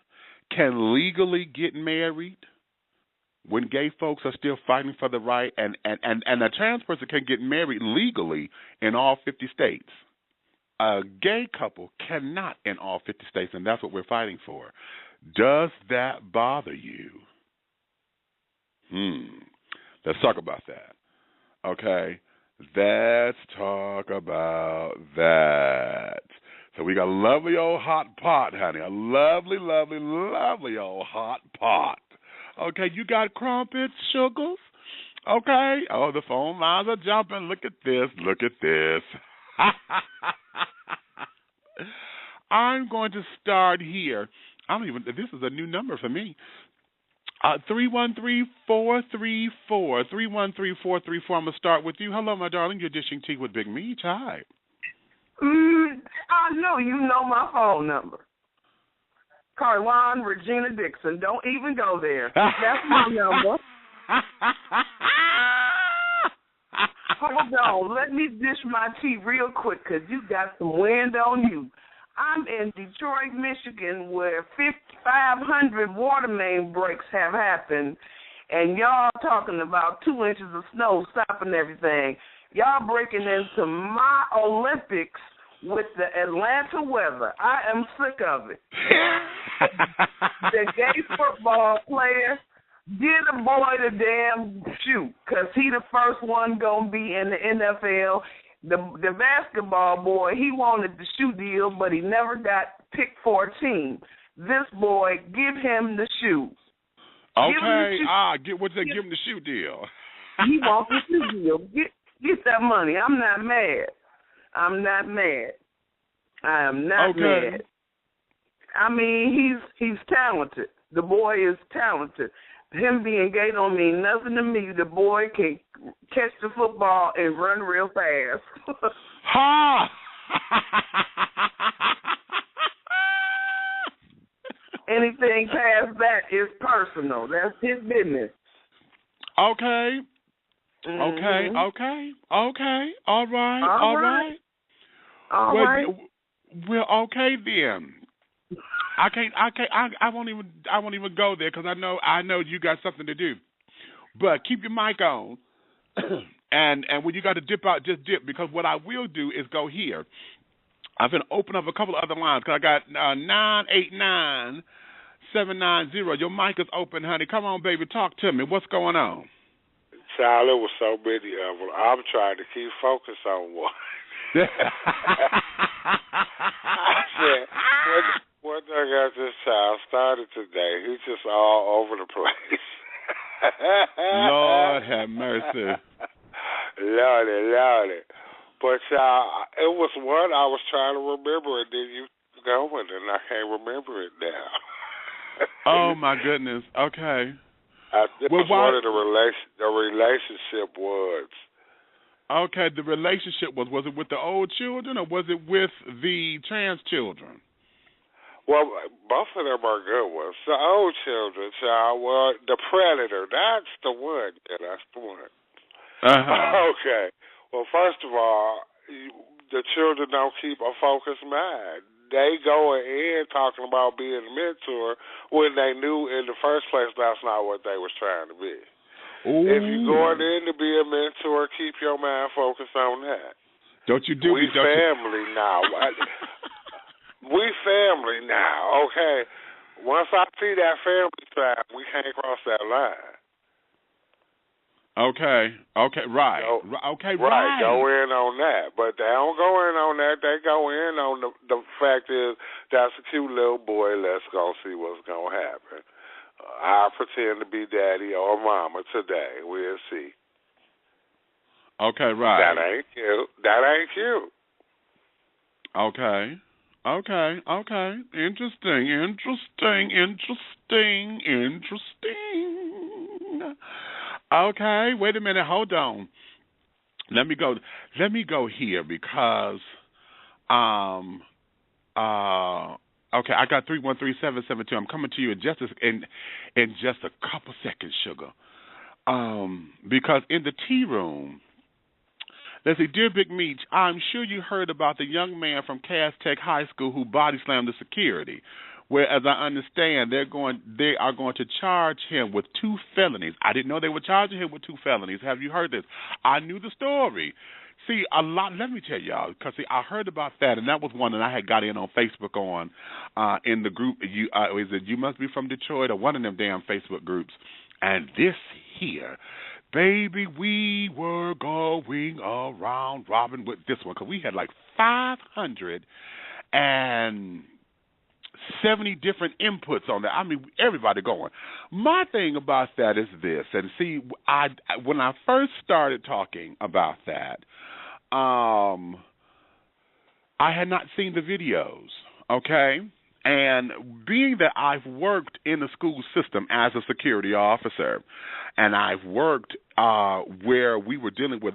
can legally get married when gay folks are still fighting for the right, and a trans person can get married legally in all 50 states? A gay couple cannot in all 50 states, and that's what we're fighting for. Does that bother you? Let's talk about that. Okay? Let's talk about that. So we got a lovely old hot pot, honey. A lovely, lovely, lovely old hot pot. Okay, you got crumpets, sugars? Okay. Oh, the phone lines are jumping. Look at this. Look at this. I'm going to start here. This is a new number for me. 313-434. 313-434. I'm going to start with you. Hello, my darling. You're dishing tea with Big Meech. Hi. I know you know my phone number. Carwan Regina Dixon. Don't even go there. That's my number. Hold on. Let me dish my tea real quick because you got some wind on you. I'm in Detroit, Michigan, where 500 water main breaks have happened, and y'all talking about 2 inches of snow stopping everything. Y'all breaking into my Olympics with the Atlanta weather. I am sick of it. The gay football player, get a boy the damn shoot, because he the first one going to be in the NFL. The basketball boy, he wanted the shoe deal, but he never got picked for a team. This boy, give him the shoe. Okay, give him the shoe deal. He wants the shoe deal. Get that money. I'm not mad. I am not mad. I mean, he's talented. The boy is talented. Him being gay don't mean nothing to me. The boy can catch the football and run real fast. Ha! Anything past that is personal. That's his business. Okay. Mm-hmm. Okay. All right. Well, okay then. I won't even go there because I know you got something to do. But keep your mic on, and when you got to dip out, just dip, because what I will do is go here. I'm going to open up a couple of other lines because I got 989-790. Your mic is open, honey. Come on, baby, talk to me. What's going on? Child, it was so many of them. I'm trying to keep focus on one. I said, one thing I this child started today, he's just all over the place. Lord have mercy. Lordy. But it was one I was trying to remember, and then you going, and I can't remember it now. Oh, my goodness. Okay. This was one of the relationship words. Okay, the relationship was it with the old children or was it with the trans children? Well, both of them are good ones. The old children, child, well, the predator, that's the one. Yeah, that's the one. Uh-huh. Okay. Well, first of all, the children don't keep a focused mind. They go in talking about being a mentor when they knew in the first place that's not what they was trying to be. Ooh. If you're going in to be a mentor, keep your mind focused on that. Don't you do we it? Family now. We family now, okay? Once I see that family trap, we can't cross that line. Okay, right. Right, go in on that. But they don't go in on that. They go in on the fact is that's a cute little boy. Let's go see what's going to happen. I'll pretend to be daddy or mama today. We'll see. Okay, right. That ain't cute. Okay. Interesting. Okay, wait a minute. Hold on. Let me go here because okay, I got 313-772. I'm coming to you in just a couple seconds, sugar. Because in the tea room, let's see, dear Big Meech, I'm sure you heard about the young man from Cass Tech High School who body slammed the security. Where, as I understand, they are going to charge him with 2 felonies. I didn't know they were charging him with 2 felonies. Have you heard this? I knew the story. See, let me tell y'all, because I heard about that, and that was one that I had got in on Facebook on, in the group. Is it You Must Be From Detroit or one of them damn Facebook groups? And this here, baby, we were going around robbing with this one, because we had like 570 different inputs on that. I mean, everybody going. My thing about that is this, and see, when I first started talking about that, I had not seen the videos, okay? And being that I've worked in the school system as a security officer, and I've worked where we were dealing with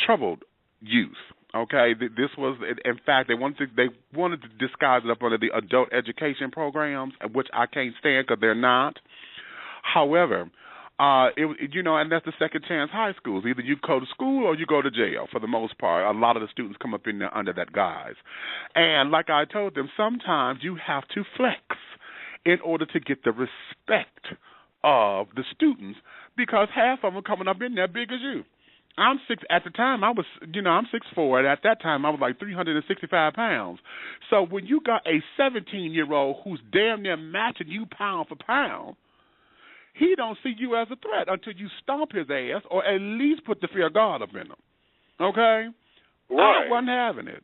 troubled youth. Okay, this was, in fact, they wanted to disguise it up under the adult education programs, which I can't stand because they're not. However, and that's the second chance high schools. Either you go to school or you go to jail. For the most part, a lot of the students come up in there under that guise. And like I told them, sometimes you have to flex in order to get the respect of the students, because half of them coming up in there big as you. I'm 6 at the time. I'm 6'4", and at that time I was like 365 pounds. So when you got a 17-year-old who's damn near matching you pound for pound, he don't see you as a threat until you stomp his ass or at least put the fear of God up in him. Okay? Right. I wasn't having it.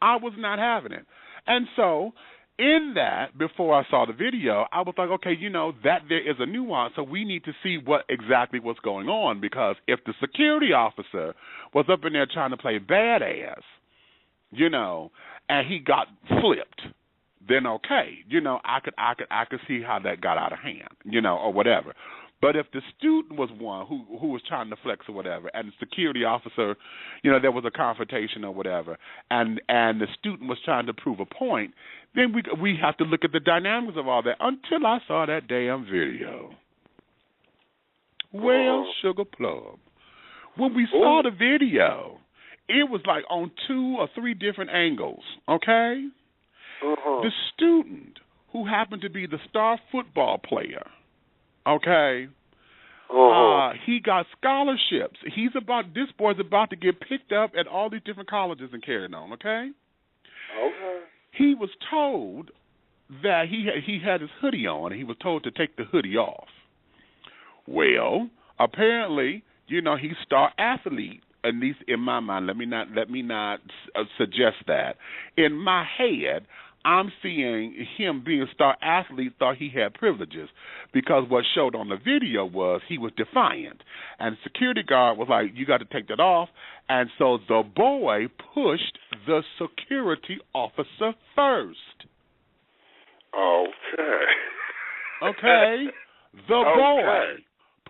I was not having it. And so in that, before I saw the video, I was like, okay, that there is a nuance, so we need to see what's going on, because if the security officer was up in there trying to play badass, and he got flipped, then okay, I could see how that got out of hand, or whatever. But if the student was one who was trying to flex or whatever, and the security officer, there was a confrontation or whatever, and the student was trying to prove a point, then we have to look at the dynamics of all that until I saw that damn video. Well, Sugar Plum, when we saw the video, it was like on 2 or 3 different angles, okay? The student who happened to be the star football player, okay, he got scholarships. This boy's about to get picked up at all these different colleges and carried on, okay? Okay. He was told that he had his hoodie on, and he was told to take the hoodie off. Well, apparently, he's star athlete. At least in my mind, let me not suggest that. In my head, I'm seeing him being a star athlete thought he had privileges, because what showed on the video was he was defiant. And the security guard was like, you got to take that off. And so the boy pushed the security officer first. Okay. Okay. The boy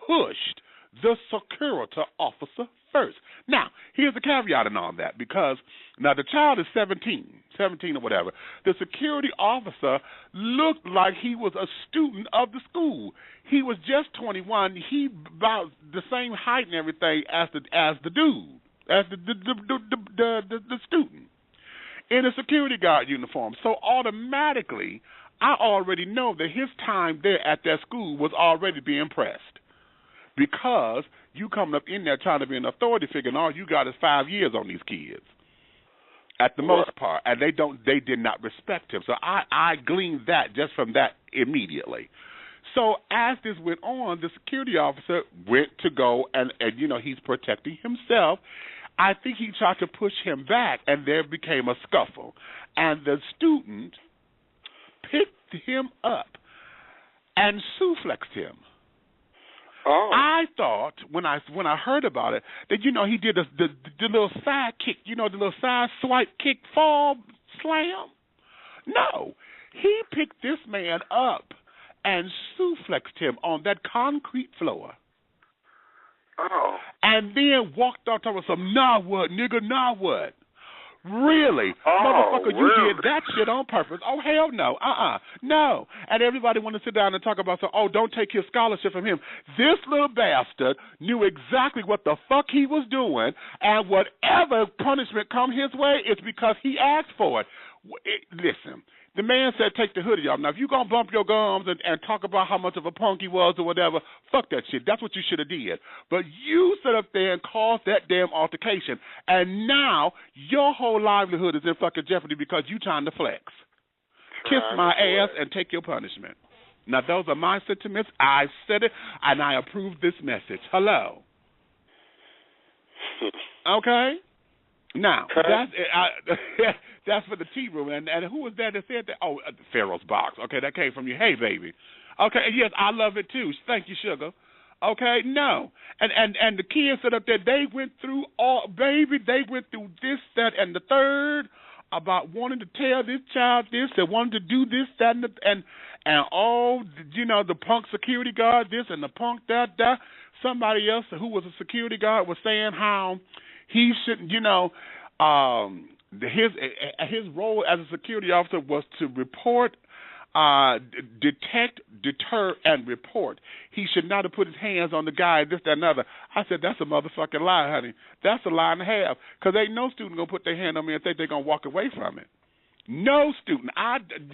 pushed the security officer first. Now, here's a caveat in all that, because now the child is 17 or whatever. The security officer looked like he was a student of the school. He was just 21. He about the same height and everything as the dude, as the student in a security guard uniform. So automatically, I already know that his time there at that school was already being pressed, because you coming up in there trying to be an authority figure, and all you got is 5 years on these kids, at the most part, and they did not respect him. So I gleaned that just from that immediately. So as this went on, the security officer went to go and he's protecting himself. I think he tried to push him back, and there became a scuffle, and the student picked him up and suplexed him. Oh. I thought when I heard about it that he did the little side kick, the little side swipe kick fall slam. No, he picked this man up and suplexed him on that concrete floor. Oh. And then walked off talking some, nah what, nigga, nah what? Really? Oh, motherfucker, you did that shit on purpose. Oh, hell no. No. And everybody wanted to sit down and talk about, don't take his scholarship from him. This little bastard knew exactly what the fuck he was doing, and whatever punishment come his way, it's because he asked for it. Listen, the man said take the hoodie off. Now, if you're going to bump your gums and talk about how much of a punk he was or whatever, fuck that shit. That's what you should have did. But you sit up there and caused that damn altercation, and now your whole livelihood is in fucking jeopardy because you trying to flex. Kiss my ass and take your punishment. Now, those are my sentiments. I said it, and I approve this message. Hello. Okay? Now, that's for the tea room. And who was that said that? Oh, Pharaoh's box. Okay, that came from you. Hey, baby. Okay, yes, I love it too. Thank you, sugar. Okay, no. And the kids said up there, they went through they went through this, that, and the third about wanting to tell this child this, they wanted to do this, that, and all, the punk security guard this and the punk that. Somebody else who was a security guard was saying how he shouldn't, his role as a security officer was to report, detect, deter, and report. He should not have put his hands on the guy, this, that, and another. I said, that's a motherfucking lie, honey. That's a lie and a half, because ain't no student going to put their hand on me and think they're going to walk away from it. No student.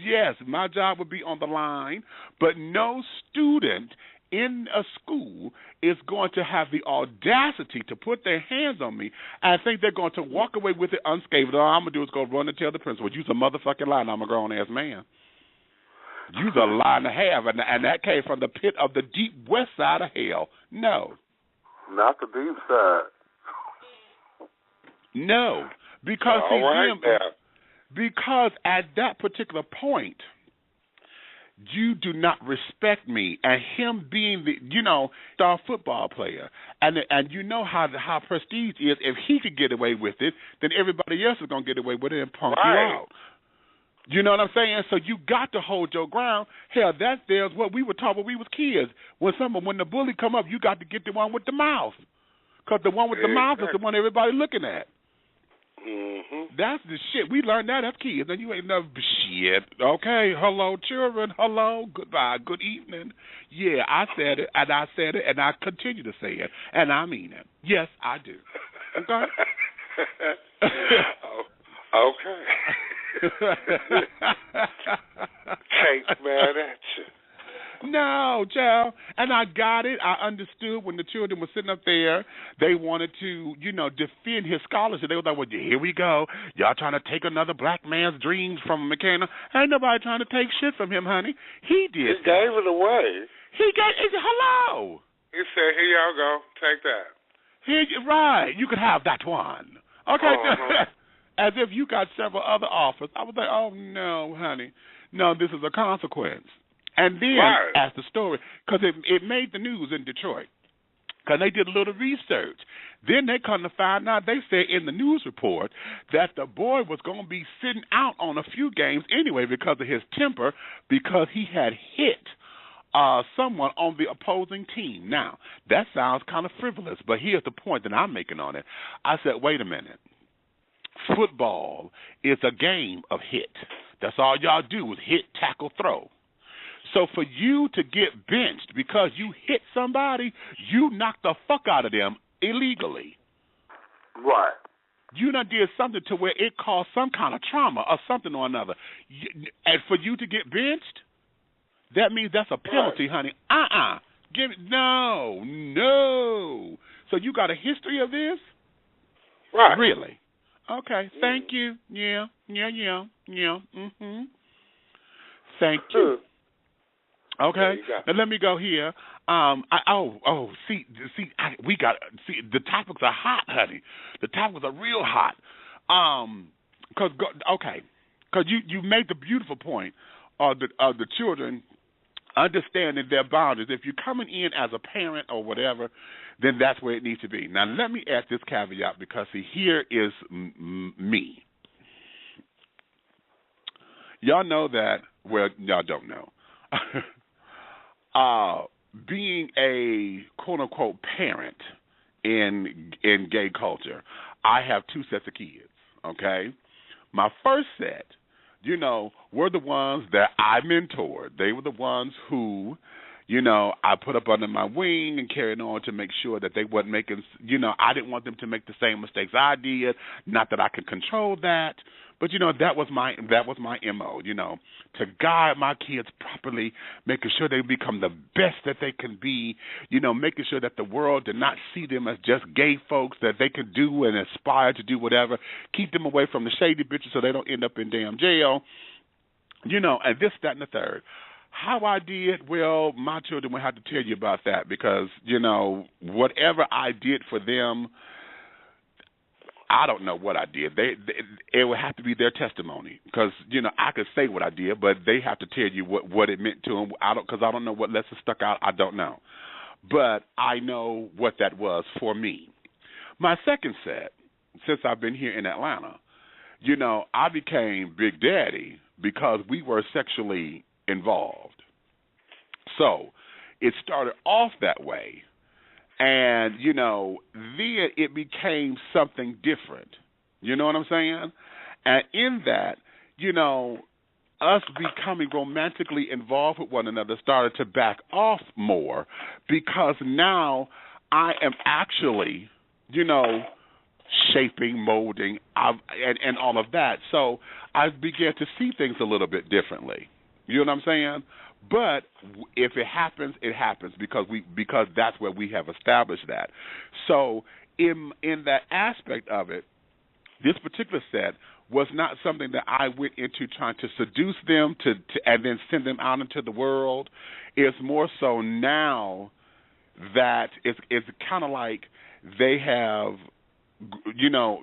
Yes, my job would be on the line, but no student in a school is going to have the audacity to put their hands on me and think they're going to walk away with it unscathed. All I'm going to do is go run and tell the principal, you's a motherfucking lie, and I'm a grown-ass man. You's a lie and a half, and that came from the pit of the deep west side of hell. No. Not the deep side. No. Because, because at that particular point, you do not respect me, and him being the star football player, and how prestige is. If he could get away with it, then everybody else is gonna get away with it and punk you out. You know what I'm saying? So you got to hold your ground. Hell, there's what we were taught when we was kids. When the bully come up, you got to get the one with the mouth, because the one with the mouth is the one everybody looking at. Mm-hmm. That's the shit. We learned that as kids, and you ain't never shit. Okay, hello, children. Hello, goodbye, good evening. Yeah, I said it, and I continue to say it, and I mean it. Yes, I do. Okay? Okay. Can't mad at you. No, child. And I got it. I understood when the children were sitting up there, they wanted to, defend his scholarship. They were like, well, here we go. Y'all trying to take another black man's dreams from McKenna. Ain't nobody trying to take shit from him, honey. He did. He gave it away. Hello. He said, here y'all go. Take that. Right. You could have that one. Okay. As if you got several other offers. I was like, oh, no, honey. No, this is a consequence. And then, as the story, because it made the news in Detroit, because they did a little research. Then they come to find out, they said in the news report that the boy was going to be sitting out on a few games anyway because of his temper, because he had hit someone on the opposing team. Now, that sounds kind of frivolous, but here's the point that I'm making on it. I said, wait a minute. Football is a game of hit. That's all y'all do is hit, tackle, throw. So for you to get benched because you hit somebody, you knocked the fuck out of them illegally. Right. You done did something to where it caused some kind of trauma or something or another. And for you to get benched, that means that's a penalty, honey. No. So you got a history of this? Right. Really? Okay. Thank you. Yeah. Thank you. Okay. Now let me go here. The topics are hot, honey. The topics are real hot. Because you made the beautiful point of the children understanding their boundaries. If you're coming in as a parent or whatever, then that's where it needs to be. Now, let me add this caveat because, see, here is me. Y'all know that, well, y'all don't know. Being a quote-unquote parent in gay culture, I have two sets of kids, okay? My first set, were the ones that I mentored. They were the ones who, I put up under my wing and carried on to make sure that they wasn't making, I didn't want them to make the same mistakes I did. Not that I could control that, but that was my MO, to guide my kids properly, making sure they become the best that they can be, making sure that the world did not see them as just gay folks, that they could do and aspire to do whatever, keep them away from the shady bitches so they don't end up in damn jail, and this, that, and the third. How I did, well, my children will have to tell you about that because, whatever I did for them, I don't know what I did. It would have to be their testimony because, I could say what I did, but they have to tell you what it meant to them. Because I don't know what lessons stuck out. I don't know. But I know what that was for me. My second set, since I've been here in Atlanta, I became Big Daddy because we were sexually involved. So it started off that way. And, then it became something different. You know what I'm saying? And in that, us becoming romantically involved with one another started to back off more because now I am actually, shaping, molding, and all of that. So I began to see things a little bit differently. You know what I'm saying? But if it happens, it happens because that's where we have established that. So in that aspect of it, this particular set was not something that I went into trying to seduce them to and then send them out into the world. It's more so now that it's kind of like they have,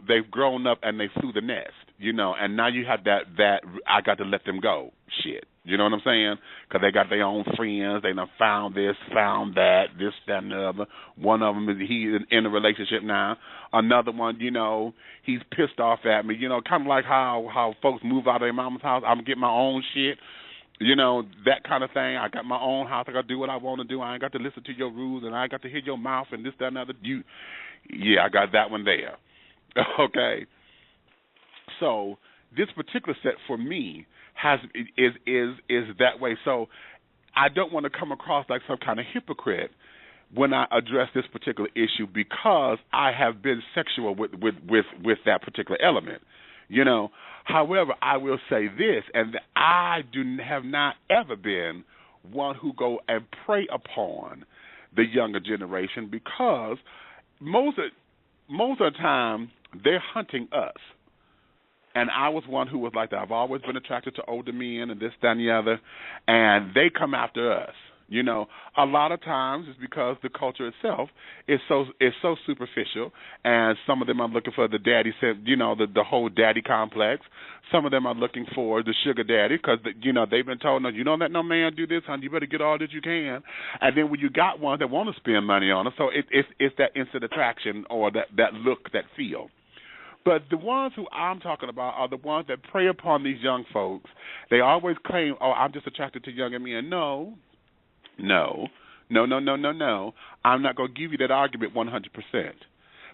they've grown up and they flew the nest, and now you have that I got to let them go shit. You know what I'm saying? Because they got their own friends. They done found this, found that, this, that, and the other. One of them, he's in a relationship now. Another one, he's pissed off at me. Kind of like how folks move out of their mama's house. I'm getting my own shit. That kind of thing. I got my own house. I got to do what I want to do. I ain't got to listen to your rules, and I ain't got to hear your mouth and this, that, and the other. Yeah, I got that one there. Okay. So this particular set for me is that way. So I don't want to come across like some kind of hypocrite when I address this particular issue because I have been sexual with that particular element. However, I will say this, and that I have not ever been one who go and prey upon the younger generation because most of the time they're hunting us. And I was one who was like that. I've always been attracted to older men and this, that, and the other, and they come after us. A lot of times it's because the culture itself is so superficial, and some of them are looking for the daddy, the whole daddy complex. Some of them are looking for the sugar daddy because they've been told, no, you don't let no man do this, honey. You better get all that you can. And then when you got one that want to spend money on it, so it's that instant attraction or that look, that feel. But the ones who I'm talking about are the ones that prey upon these young folks. They always claim, oh, I'm just attracted to younger men. No, No. I'm not going to give you that argument 100%.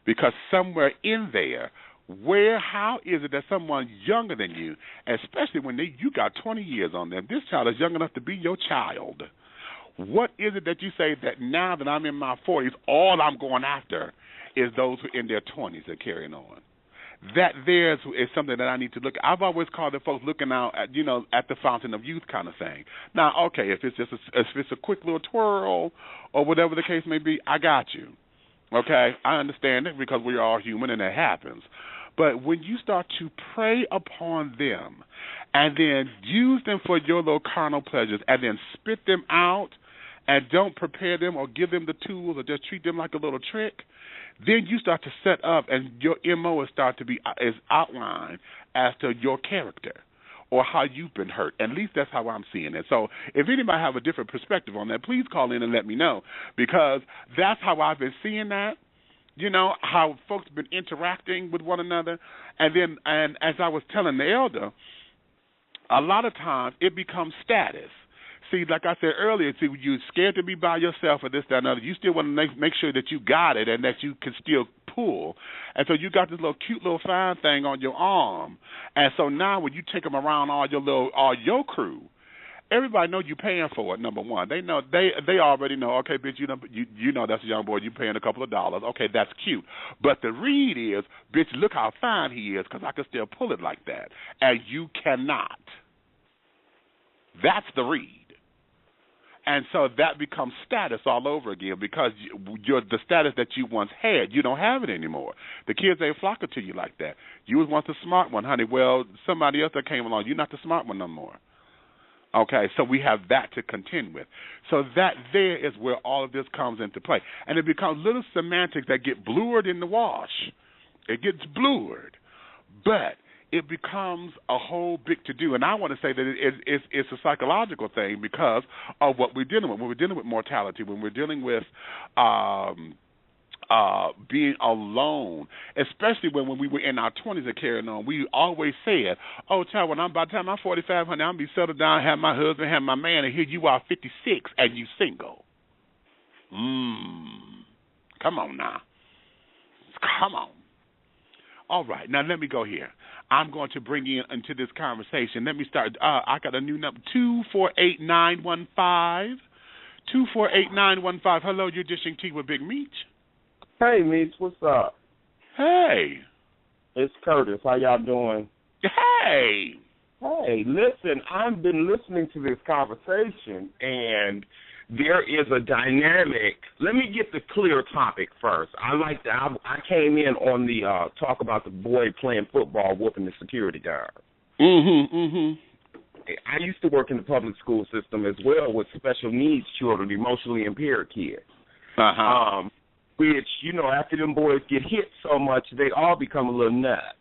Because somewhere in there, how is it that someone younger than you, especially when you got 20 years on them, this child is young enough to be your child. What is it that you say that now that I'm in my 40s, all I'm going after is those who are in their 20s and carrying on? That there is something that I need to look at. I've always called it folks looking out at, at the fountain of youth kind of thing. Now, okay, if it's just if it's a quick little twirl or whatever the case may be, I got you. Okay, I understand it because we're all human and it happens. But when you start to prey upon them and then use them for your little carnal pleasures and then spit them out and don't prepare them or give them the tools or just treat them like a little trick, then you start to set up and your MO is outlined as to your character or how you've been hurt. At least that's how I'm seeing it. So if anybody have a different perspective on that, please call in and let me know, because that's how I've been seeing that, how folks have been interacting with one another. And as I was telling the elder, a lot of times it becomes status. See, like I said earlier, you're scared to be by yourself or this, that, and other. You still want to make sure that you got it and that you can still pull. And so you got this little cute little fine thing on your arm. And so now when you take them around all your crew, everybody know you paying for it, number one. They know they already know, okay, bitch, you know that's a young boy, you paying a couple of dollars. Okay, that's cute. But the read is, bitch, look how fine he is because I can still pull it like that. And you cannot. That's the read. And so that becomes status all over again because the status that you once had, you don't have it anymore. The kids ain't flocking to you like that. You was once the smart one, honey. Well, somebody else that came along, you're not the smart one no more. Okay, so we have that to contend with. So that there is where all of this comes into play. And it becomes little semantics that get blurred in the wash. It gets blurred. But it becomes a whole big to-do. And I want to say that it's a psychological thing because of what we're dealing with. When we're dealing with mortality, when we're dealing with being alone, especially when we were in our 20s and carrying on, we always said, oh, child, by the time I'm 45, honey, I'm going to be settled down, have my husband, have my man, and here you are 56 and you single. Come on now. Come on. All right, now let me go here. I'm going to bring you into this conversation. Let me start. I got a new number, 248-915. 248-915. Hello, you're dishing tea with Big Meech. Hey, Meech, what's up? Hey. It's Curtis. How y'all doing? Hey. Hey, listen, I've been listening to this conversation, and there is a dynamic. Let me get the clear topic first. I came in on the talk about the boy playing football whooping the security guard. I used to work in the public school system as well with special needs children, emotionally impaired kids. Which, after them boys get hit so much, they all become a little nuts.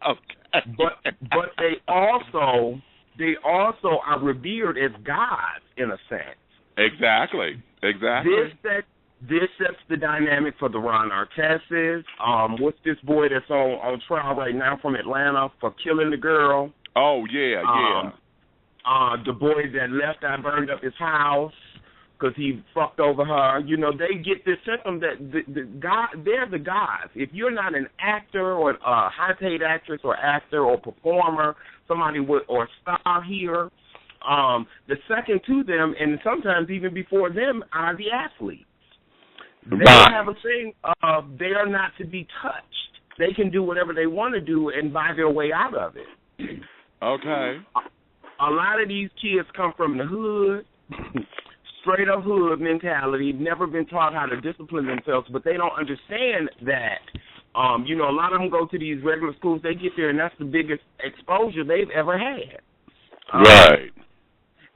Okay. But they also are revered as gods in a sense. Exactly. This sets the dynamic for the Ron Arteses. What's this boy that's on trial right now from Atlanta for killing the girl? Oh yeah. The boy that left, I burned up his house because he fucked over her. They get this symptom that they're the gods. If you're not an actor or a high-paid actress or actor or performer, or star here, the second to them, and sometimes even before them, are the athletes. They have a thing of they are not to be touched. They can do whatever they want to do and buy their way out of it. Okay. A lot of these kids come from the hood, straight up hood mentality, never been taught how to discipline themselves, but they don't understand that. A lot of them go to these regular schools, they get there, and that's the biggest exposure they've ever had. Right.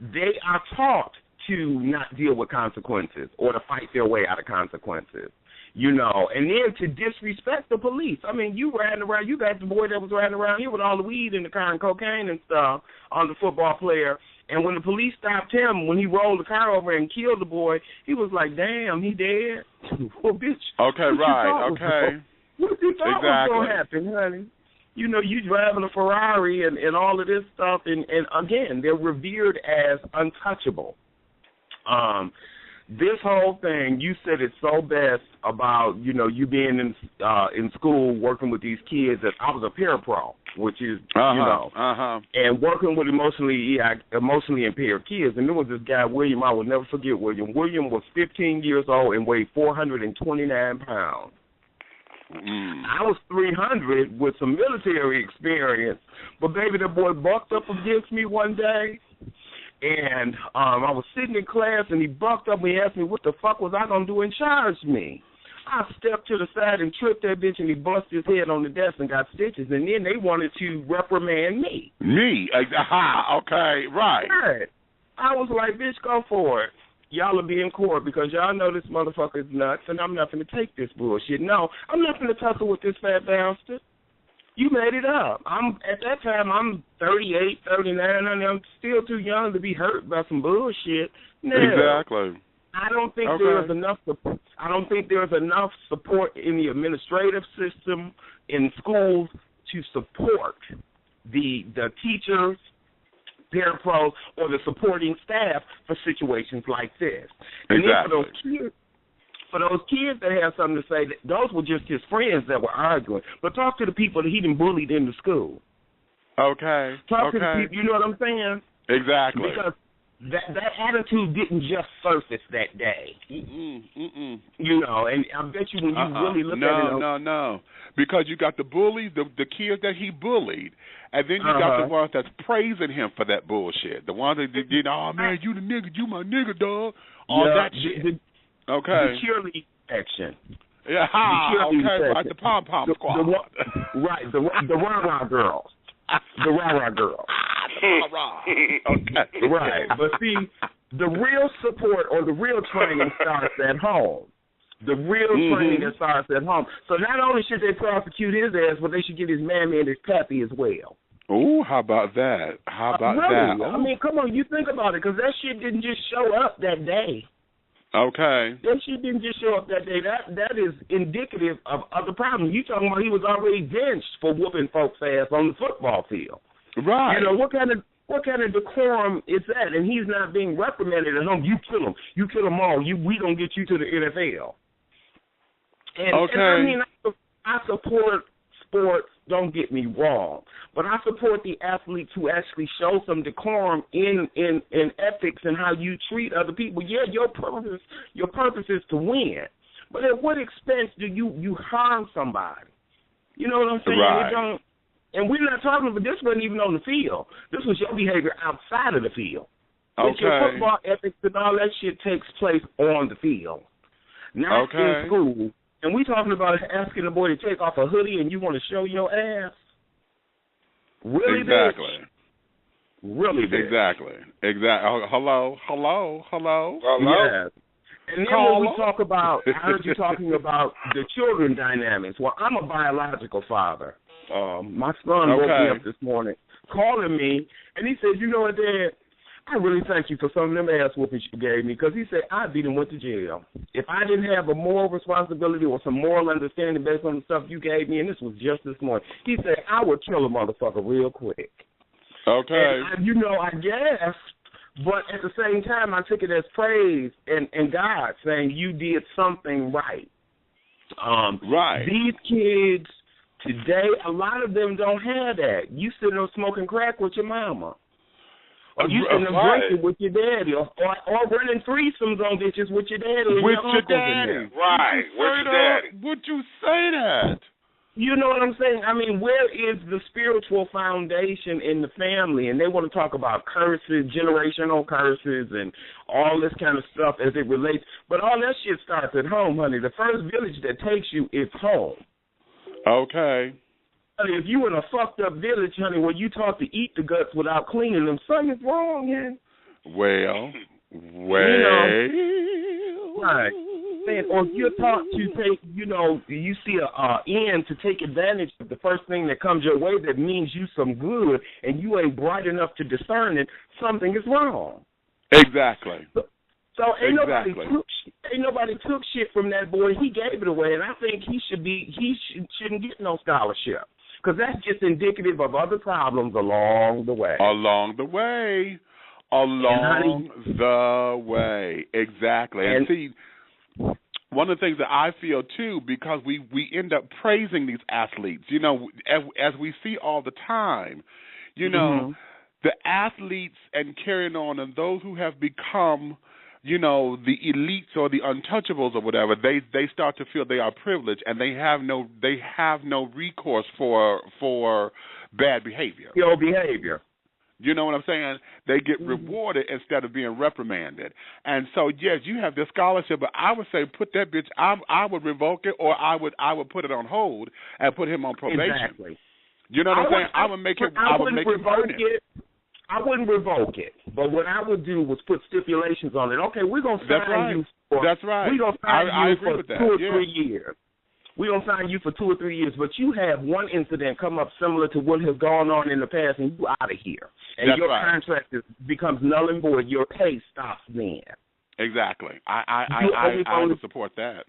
They are taught to not deal with consequences or to fight their way out of consequences. And then to disrespect the police. I mean, you riding around, you got the boy that was riding around here with all the weed in the car and cocaine and stuff on the football player. And when the police stopped him, when he rolled the car over and killed the boy, he was like, damn, he dead? Well, bitch. Okay, right, okay. What you thought was going to happen, honey? you know, you driving a Ferrari and all of this stuff, and again, they're revered as untouchable. This whole thing, you said it so best about, you know, you being in school working with these kids. That I was a parapro, which is, you know, and working with emotionally impaired kids. And there was this guy, William, I will never forget William. William was 15 years old and weighed 429 pounds. I was 300 with some military experience, but baby, the boy bucked up against me one day. And I was sitting in class, and he bucked up and he asked me what the fuck was I going to do and charge me. I stepped to the side and tripped that bitch, and he busted his head on the desk and got stitches. And then they wanted to reprimand me. Me? Okay, right. I was like, bitch, go for it. Y'all will be in court because y'all know this motherfucker is nuts, and I'm not going to take this bullshit. No, I'm not going to tussle with this fat bastard. You made it up. At that time, I'm 38, 39, and I'm still too young to be hurt by some bullshit. No. Exactly. I don't think there's enough. I don't think there's enough support in the administrative system in schools to support the teachers, parapros, or the supporting staff for situations like this. And exactly. For those kids that have something to say, those were just his friends that were arguing. But talk to the people that he done bullied in the school. Okay. Talk to the people, you know what I'm saying? Exactly. Because that attitude didn't just surface that day. You know, and I bet you when you really look at it. No. Because you got the bullies, the kids that he bullied, and then you got the ones that's praising him for that bullshit. The ones that did, oh, man, you the nigga, you my nigga, dog. All that shit. Okay. The cheerleading section. Yeah, right, the pom-pom squad. The rah-rah girls. The rah-rah girls. Okay. Right. But see, the real support or the real training starts at home. The real training that starts at home. So not only should they prosecute his ass, but they should get his mammy and his pappy as well. Ooh, how about that? That? I mean, come on, you think about it, because that shit didn't just show up that day. Okay. That shit didn't just show up that day. That is indicative of other problems. You talking about he was already benched for whooping folks' ass on the football field. Right. You know, what kind of decorum is that? And he's not being reprimanded at home. You kill him. You kill them all. We don't get you to the NFL. And I mean, I support sports, don't get me wrong, but I support the athletes who actually show some decorum in ethics and how you treat other people. Yeah, your purpose is to win, but at what expense do you harm somebody? You know what I'm saying? Right. And we're not talking about this. Wasn't even on the field. This was your behavior outside of the field. Okay. Your football ethics and all that shit takes place on the field, not in school. And we talking about asking the boy to take off a hoodie and you want to show your ass? Really, exactly. Bitch? Really, bitch? Exactly. Hello. Yes. And then when we talk about, I heard you talking about the children dynamics. Well, I'm a biological father. My son woke me up this morning calling me, and he said, you know what, Dad? I really thank you for some of them ass whoopings you gave me, because he said I'd be done went to jail. If I didn't have a moral responsibility or some moral understanding based on the stuff you gave me, and this was just this morning, he said I would kill a motherfucker real quick. Okay. And I guess, but at the same time, I took it as praise and God saying you did something right. Right. These kids today, a lot of them don't have that. You sitting there smoking crack with your mama. Or you sitting there drinking with your daddy, or running threesomes on bitches with your daddy and with your daddy. Right, with your daddy. Would you say that? You know what I'm saying? I mean, where is the spiritual foundation in the family? And they want to talk about curses, generational curses, and all this kind of stuff as it relates. But all that shit starts at home, honey. The first village that takes you is home. Okay. If you in a fucked up village, honey, where you taught to eat the guts without cleaning them, something's wrong, man. Well. You know, right. Or you're taught to take, you see a end to take advantage of the first thing that comes your way that means you some good, and you ain't bright enough to discern it, something is wrong. Exactly. So ain't nobody took shit from that boy. He gave it away, and I think he shouldn't get no scholarship. because that's just indicative of other problems along the way. Along the way. Exactly. And see, one of the things that I feel, too, because we end up praising these athletes, you know, as we see all the time, you know, the athletes and carrying on and those who have become, you know, the elites or the untouchables or whatever, they start to feel they are privileged and they have no recourse for bad behavior. Ill behavior. You know what I'm saying? They get rewarded instead of being reprimanded. And so, yes, you have this scholarship, but I would say put that bitch. I would revoke it, or I would put it on hold and put him on probation. Exactly. You know what I'm saying? I would make it. I would make it permanent. I wouldn't revoke it, but what I would do was put stipulations on it. Okay, we're gonna sign you for. That's right. We're gonna sign you for 2 or 3 years. We're going to sign you for 2 or 3 years, but you have one incident come up similar to what has gone on in the past, and you're out of here. And That's your right. contract becomes null and void. Your pay stops then. Exactly. I would support that.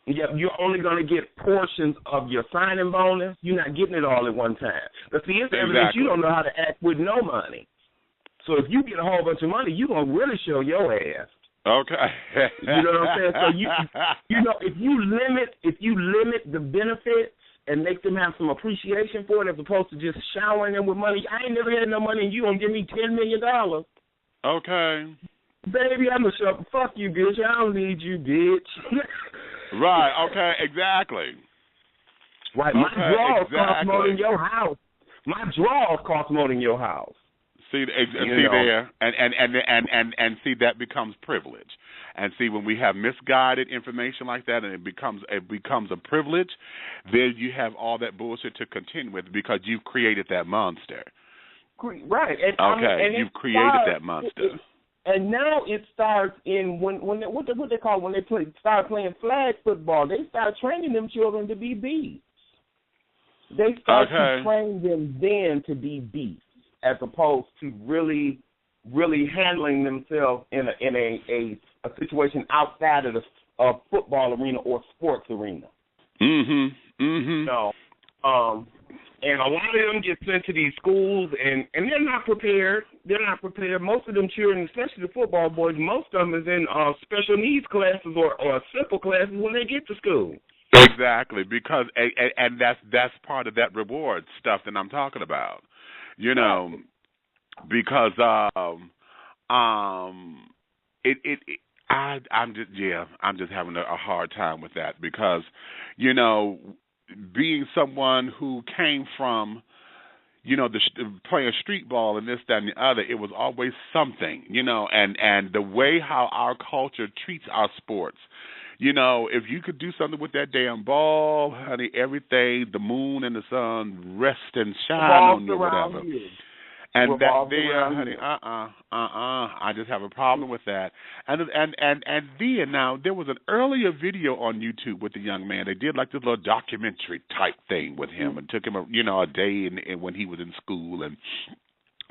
Yeah, you're only going to get portions of your signing bonus. You're not getting it all at one time. But see, it's evidence you don't know how to act with no money. So if you get a whole bunch of money, you're going to really show your ass. Okay. You know what I'm saying? So you know, if you limit the benefits and make them have some appreciation for it as opposed to just showering them with money. I ain't never had no money and you gonna give me $10 million. Okay. Baby, I'm gonna shut fuck you, bitch. I don't need you, bitch. Right, okay, exactly. Right, my drawers cost more than your house. My drawers cost more than your house. See there, and see that becomes privilege, and see when we have misguided information like that, and it becomes a privilege, then you have all that bullshit to contend with because you've created that monster. Right. You've created that monster. And now it starts in when what they call when they start playing flag football. They start training them children to be beasts. They start to train them then to be beasts, as opposed to really handling themselves in a situation outside of the football arena or sports arena. So, and a lot of them get sent to these schools, and they're not prepared. They're not prepared. Most of them children, especially the football boys, most of them is in special needs classes or simple classes when they get to school. Exactly, because and that's part of that reward stuff that I'm talking about. You know, because I'm just having a hard time with that because, you know, being someone who came from, you know, playing street ball and this, that, and the other, it was always something, you know, and the way how our culture treats our sports. You know, if you could do something with that damn ball, honey, everything, the moon and the sun rest and shine on you or whatever. And that there, honey, I just have a problem with that. And then now there was an earlier video on YouTube with the young man. They did like this little documentary type thing with him and took him, a day when he was in school and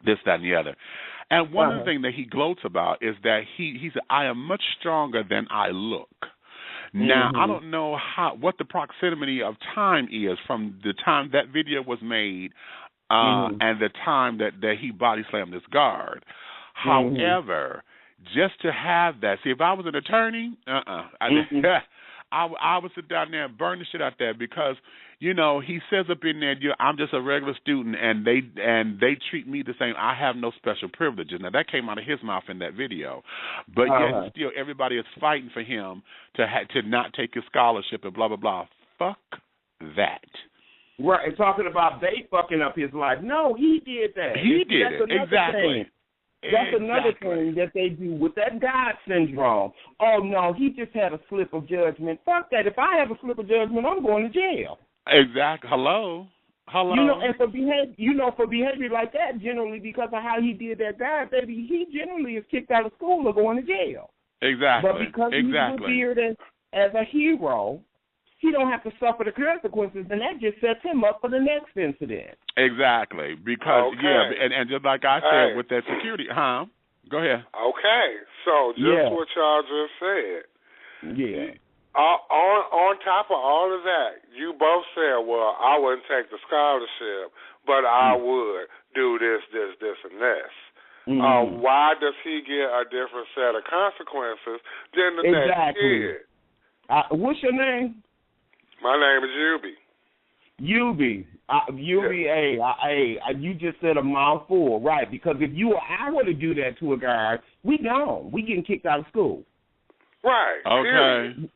this, that, and the other. And one of the things that he gloats about is that he said, I am much stronger than I look. Now, I don't know what the proximity of time is from the time that video was made and the time that he body slammed this guard. However, just to have that, see, if I was an attorney, I would sit down there and burn the shit out there because, you know, he says up in there, I'm just a regular student, and they treat me the same. I have no special privileges. Now, that came out of his mouth in that video. But yet still everybody is fighting for him to not take his scholarship and blah, blah, blah. Fuck that. Right, and talking about they fucking up his life. No, he did that. He did it, exactly. That's another thing that they do with that God syndrome. Oh, no, he just had a slip of judgment. Fuck that. If I have a slip of judgment, I'm going to jail. Exactly. Hello. You know, and for behavior like that, generally because of how he did that guy, baby, he generally is kicked out of school or going to jail. Exactly. But because he's revered as a hero, he don't have to suffer the consequences, and that just sets him up for the next incident. Exactly. Because, and just like I said with that security, Go ahead. Okay. So just what y'all just said. Yeah. On top of all of that, you both said, well, I wouldn't take the scholarship, but I would do this, and this. Why does he get a different set of consequences than the next kid? What's your name? My name is Yubi. Yubi. You just said a mouthful, right? Because if I were to do that to a guy, we gone. We getting kicked out of school. Right. Okay.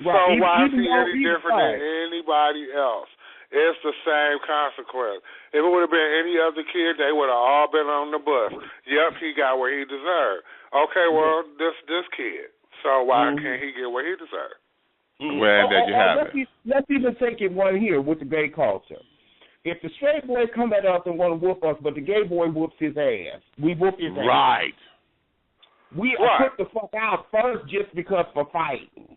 So why is he any different than anybody else? It's the same consequence. If it would have been any other kid, they would have all been on the bus. Yep, he got what he deserved. Okay, well, this kid. So why can't he get what he deserved? Well, there you have it. Let's even take it one here with the gay culture. If the straight boy come at us and want to whoop us, but the gay boy whoops his ass, we whoop his ass. Right. We are put the fuck out first just because for fighting.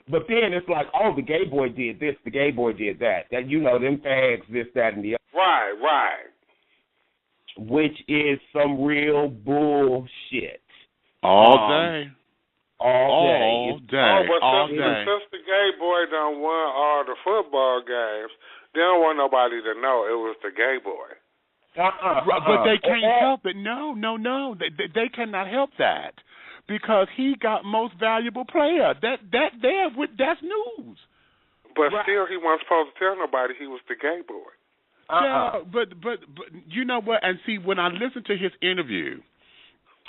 But then it's like, oh, the gay boy did this, the gay boy did that. That, you know, them fags, this, that, and the other. Right. Which is some real bullshit. All day. All day. Since the gay boy done won all the football games, they don't want nobody to know it was the gay boy. But they can't help it. No. They cannot help that. Because he got most valuable player. That's news. But still, he wasn't supposed to tell nobody he was the gay boy. Yeah, but you know what? And see, when I listened to his interview,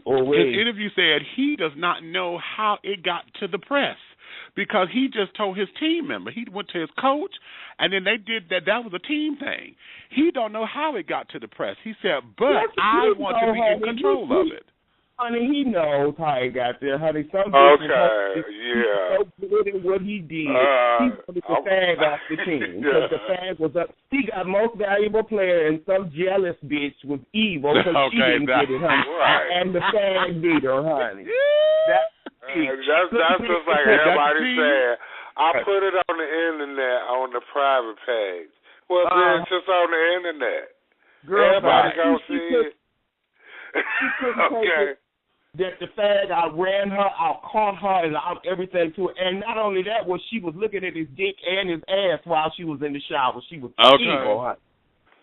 his interview said he does not know how it got to the press because he just told his team member. He went to his coach, and then they did that. That was a team thing. He don't know how it got to the press. He said, but I want to be in control of it. Honey, he knows how he got there, honey. He's so good at what he did. He wanted the fag off the team because the fag was up. He got most valuable player, and some jealous bitch was evil because she didn't get it, honey. Right. And the fag beat her, honey. That's just like everybody said. I put it on the internet on the private page. Well, it's just on the internet. Girl, everybody gonna see it. She couldn't take it. That the fag outran her, out-caught her, and out everything to her. And not only that, was she was looking at his dick and his ass while she was in the shower. She was evil, honey.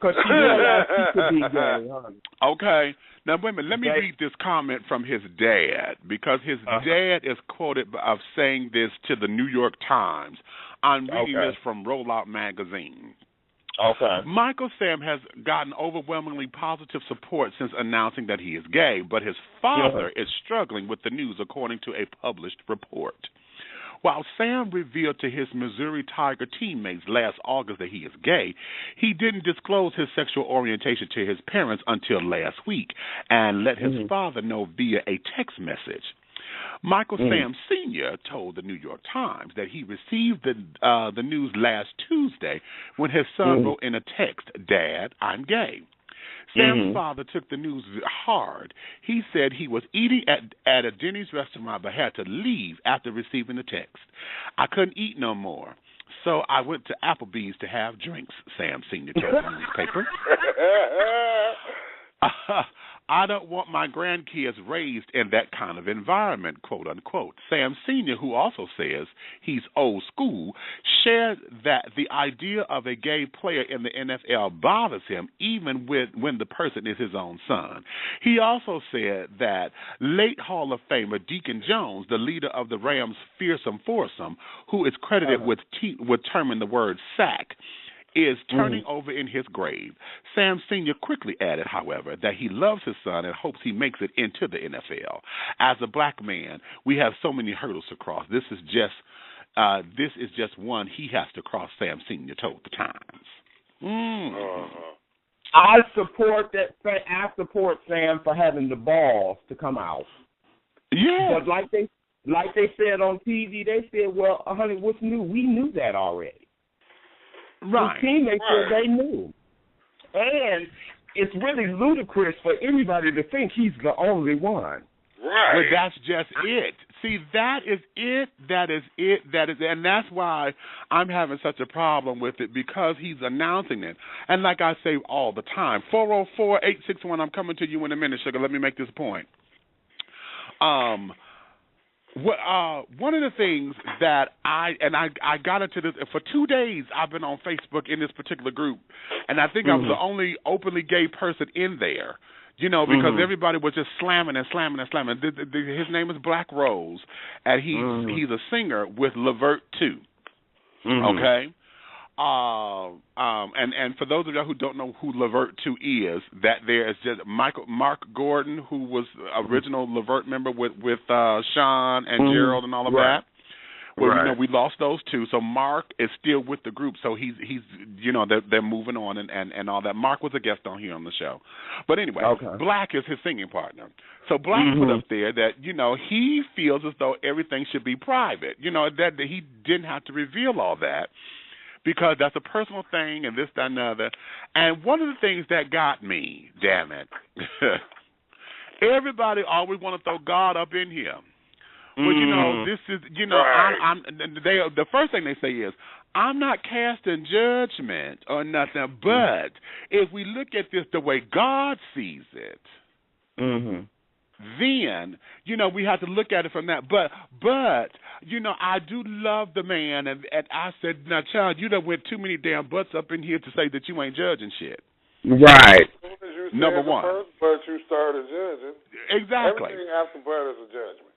Because she realized she could be gay, honey. Okay. Now, wait a minute. Let me read this comment from his dad, because his dad is quoted of saying this to the New York Times. I'm reading this from Rollout Magazine. Okay. Michael Sam has gotten overwhelmingly positive support since announcing that he is gay, but his father is struggling with the news, according to a published report. While Sam revealed to his Missouri Tiger teammates last August that he is gay, he didn't disclose his sexual orientation to his parents until last week and let his father know via a text message. Michael Sam Sr. told the New York Times that he received the news last Tuesday when his son wrote in a text, "Dad, I'm gay." Sam's father took the news hard. He said he was eating at a Denny's restaurant but had to leave after receiving the text. "I couldn't eat no more, so I went to Applebee's to have drinks," Sam Sr. told the newspaper. I don't want my grandkids raised in that kind of environment, quote unquote. Sam Sr., who also says he's old school, shared that the idea of a gay player in the NFL bothers him, even when the person is his own son. He also said that late Hall of Famer Deacon Jones, the leader of the Rams' fearsome foursome, who is credited with terming the word sack, is turning over in his grave. Sam Sr. quickly added, however, that he loves his son and hopes he makes it into the NFL. As a black man, we have so many hurdles to cross. This is just one he has to cross, Sam Sr. told the Times. I support that. I support Sam for having the balls to come out. Yeah. But like they said on TV, they said, well, honey, what's new? We knew that already. Right. His teammates said they knew. And it's really ludicrous for everybody to think he's the only one. Right. Well, that's just it. See, that is it. And that's why I'm having such a problem with it, because he's announcing it. And like I say all the time, 404-861, I'm coming to you in a minute, sugar. Let me make this point. One of the things that I got into this for 2 days. I've been on Facebook in this particular group, and I think I was the only openly gay person in there. You know, because everybody was just slamming and slamming and slamming. His name is Black Rose, and he's a singer with Levert too. Okay. And for those of y'all who don't know who Levert 2 is, that there is just Mark Gordon, who was original Levert member with Sean and Gerald and all of that. Well, you know, we lost those two, so Mark is still with the group. So he's you know, they're moving on and all that. Mark was a guest on here on the show, but anyway, Black is his singing partner. So Black put up there that, you know, he feels as though everything should be private. You know, that he didn't have to reveal all that, because that's a personal thing and this, that, and the other. And one of the things that got me, damn it, everybody always want to throw God up in here. Well, you know, this is, you know, the first thing they say is, I'm not casting judgment or nothing, but if we look at this the way God sees it, then, you know, we have to look at it from that. But you know, I do love the man, and I said, now, child, you done went too many damn butts up in here to say that you ain't judging shit. Right. As soon as you Number said one. The first but you started judging. Exactly. Everything after but is a judgment.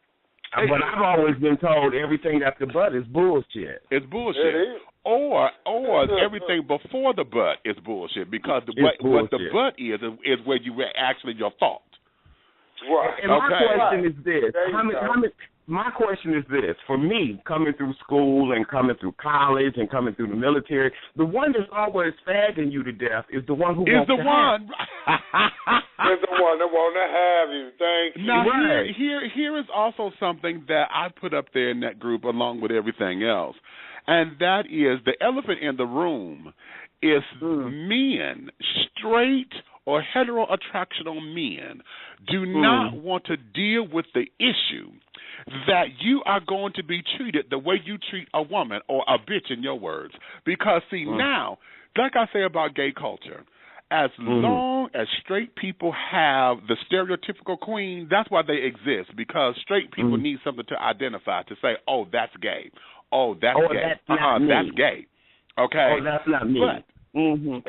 But I've always been told everything after butt is bullshit. It's bullshit. It is. Or everything before the butt is bullshit, because what the butt is where you actually your thought. Right. And my question is this: my question is this: for me, coming through school and coming through college and coming through the military, the one that's always fagging you to death is the one who is wants the to one. Is the one that want to have you. Thank you. Now here is also something that I put up there in that group along with everything else, and that is the elephant in the room is men, straight or heteroattractional men, do not want to deal with the issue that you are going to be treated the way you treat a woman, or a bitch in your words. Because, see, now, like I say about gay culture, as long as straight people have the stereotypical queen, that's why they exist, because straight people need something to identify, to say, oh, that's gay. Oh, that's gay. That's gay. Okay? Oh, that's not me. But,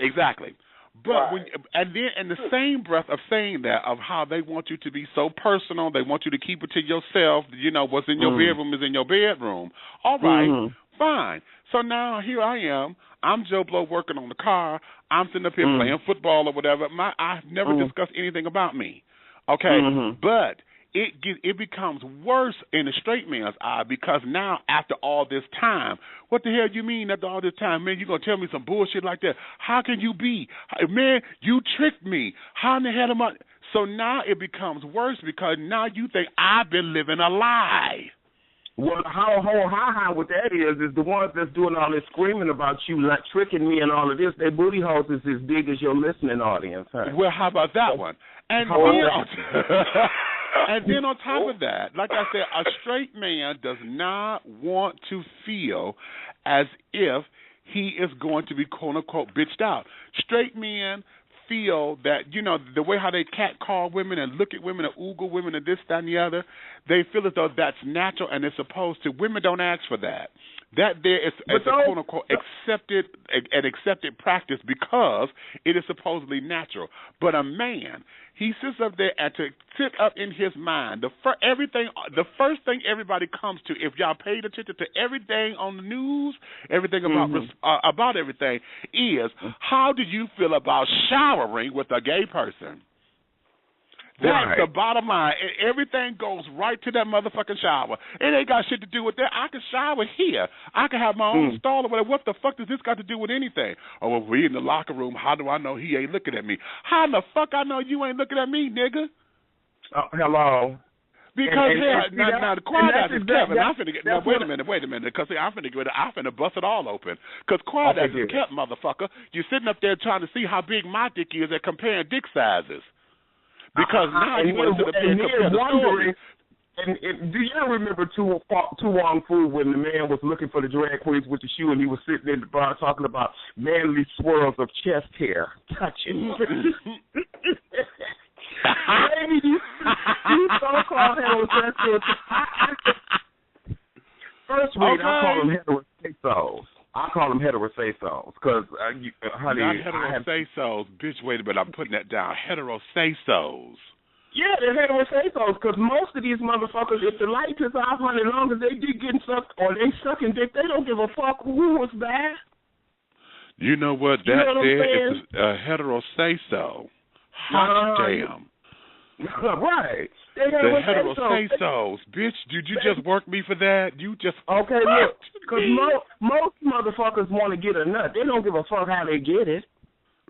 exactly. But and then in the same breath of saying that, of how they want you to be so personal, they want you to keep it to yourself. You know, what's in your bedroom is in your bedroom. All right, fine. So now here I am. I'm Joe Blow working on the car. I'm sitting up here playing football or whatever. I've never discussed anything about me. Okay, but it becomes worse in the straight man's eye, because now after all this time, what the hell you mean after all this time, man, you going to tell me some bullshit like that? How can you be? Man, you tricked me. How in the hell am I? So now it becomes worse, because now you think I've been living a lie. Well, how high with that is the ones that's doing all this screaming about you, like tricking me and all of this, their booty holes is as big as your listening audience. Huh? Well, how about that one? And and then on top of that, like I said, a straight man does not want to feel as if he is going to be, quote-unquote, bitched out. Straight men feel that, you know, the way how they catcall women and look at women and oogle women and this, that, and the other, they feel as though that's natural and it's supposed to. Women don't ask for that. That there is a quote-unquote accepted practice, because it is supposedly natural. But a man, he sits up there and to sit up in his mind, the first thing everybody comes to, if y'all paid attention to everything on the news, everything about everything, is how do you feel about showering with a gay person? That's the bottom line. Everything goes right to that motherfucking shower. It ain't got shit to do with that. I can shower here. I can have my own stall or whatever. What the fuck does this got to do with anything? Oh, well, we in the locker room. How do I know he ain't looking at me? How the fuck I know you ain't looking at me, nigga? Hello. Because now the Quad is Kevin. Wait a minute, because I'm finna bust it all open. Because Quad is kept, motherfucker. You're sitting up there trying to see how big my dick is and comparing dick sizes. Because now you want to sit up there and compare the stories. And do you remember Tu Wong Fu, when the man was looking for the drag queens with the shoe, and he was sitting in the bar talking about manly swirls of chest hair touching? Maybe you so-called heterosexual. First read, I call them heterosexuals. I call them heterosexuals because, honey, not heterosexuals. Bitch, wait a minute. I'm putting that down. Heterosexuals. Yeah, they're heterosexuals because most of these motherfuckers, if the lights is off, honey, as long as they dick getting sucked or they sucking dick, they don't give a fuck who was bad. You know what? That there is a heterosexual. Hot damn. Right. The heterosexuals. Bitch, did you just work me for that? You just... Okay, look, because most motherfuckers want to get a nut. They don't give a fuck how they get it.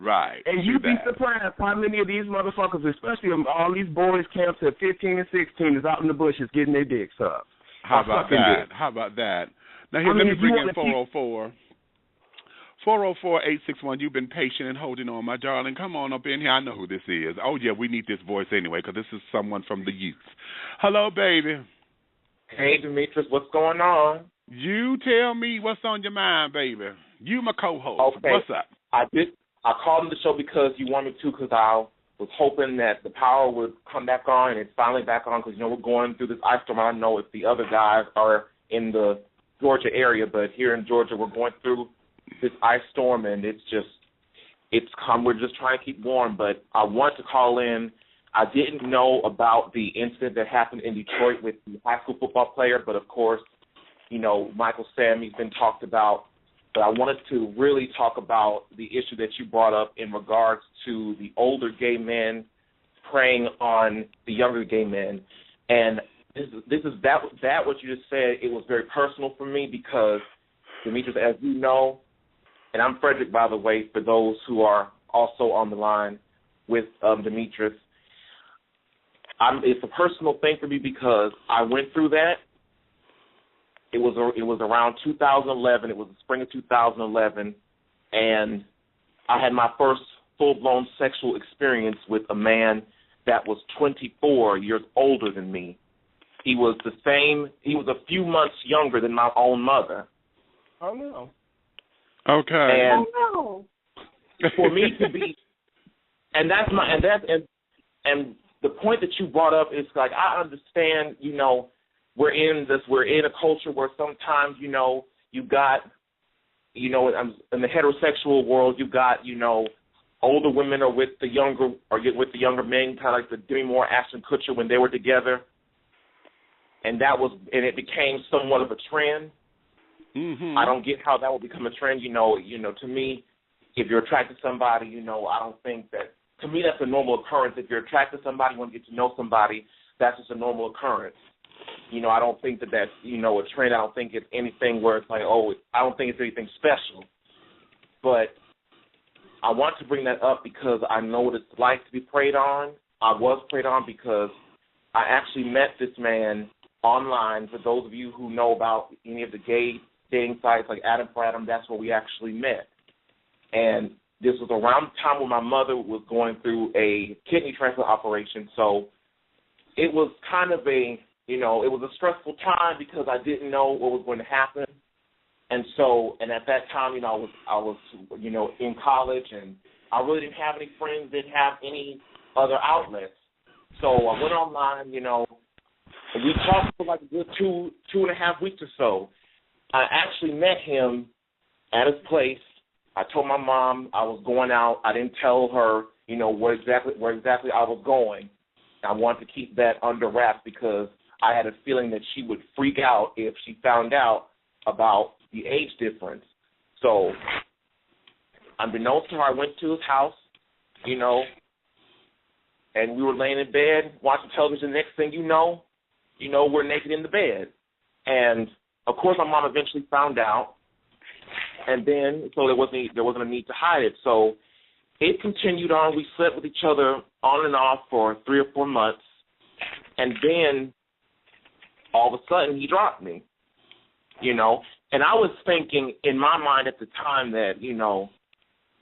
Right. And you'd be surprised how many of these motherfuckers, especially all these boys camps at 15 and 16, is out in the bushes getting their dicks up. How about that? How about that? Now, here, let me bring in 404. 404-861, you've been patient and holding on, my darling. Come on up in here. I know who this is. Oh, yeah, we need this voice anyway because this is someone from the youth. Hello, baby. Hey, Demetrius, what's going on? You tell me what's on your mind, baby. You my co-host. Okay. What's up? I called on the show because you wanted me to because I was hoping that the power would come back on, and it's finally back on because, we're going through this ice storm. I don't know if the other guys are in the Georgia area, but here in Georgia we're going through this ice storm, and we're just trying to keep warm. But I want to call in. I didn't know about the incident that happened in Detroit with the high school football player, but of course, Michael Sammy's been talked about. But I wanted to really talk about the issue that you brought up in regards to the older gay men preying on the younger gay men. And this is what you just said. It was very personal for me because, Demetrius, as you know, and I'm Frederick, by the way, for those who are also on the line with Demetrius. It's a personal thing for me because I went through that. It was around 2011. It was the spring of 2011, and I had my first full-blown sexual experience with a man that was 24 years older than me. He was a few months younger than my own mother. Oh, no. Okay. And for me to be, and the point that you brought up is like, I understand, we're in a culture where sometimes, you got, in the heterosexual world, you got, older women are with the younger men, kind of like the Demi Moore, Ashton Kutcher when they were together. And it became somewhat of a trend. Mm-hmm. I don't get how that will become a trend. To me, if you're attracted to somebody, I don't think that, to me, that's a normal occurrence. If you're attracted to somebody, you want to get to know somebody, that's just a normal occurrence. I don't think that's, a trend. I don't think it's anything where it's like, I don't think it's anything special. But I want to bring that up because I know what it's like to be preyed on. I was preyed on because I actually met this man online. For those of you who know about any of the gay dating sites like Adam for Adam, that's where we actually met. And this was around the time when my mother was going through a kidney transplant operation. So it was kind of it was a stressful time because I didn't know what was going to happen. And at that time, I was in college, and I really didn't have any friends, didn't have any other outlets. So I went online, we talked for like a good 2.5 weeks or so. I actually met him at his place. I told my mom I was going out. I didn't tell her, where exactly I was going. I wanted to keep that under wraps because I had a feeling that she would freak out if she found out about the age difference. So, unbeknownst to her, I went to his house, and we were laying in bed watching television. Next thing you know, we're naked in the bed. And, of course, my mom eventually found out. And then, so there wasn't a need to hide it. So it continued on. We slept with each other on and off for 3 or 4 months. And then, all of a sudden, he dropped me, And I was thinking in my mind at the time that,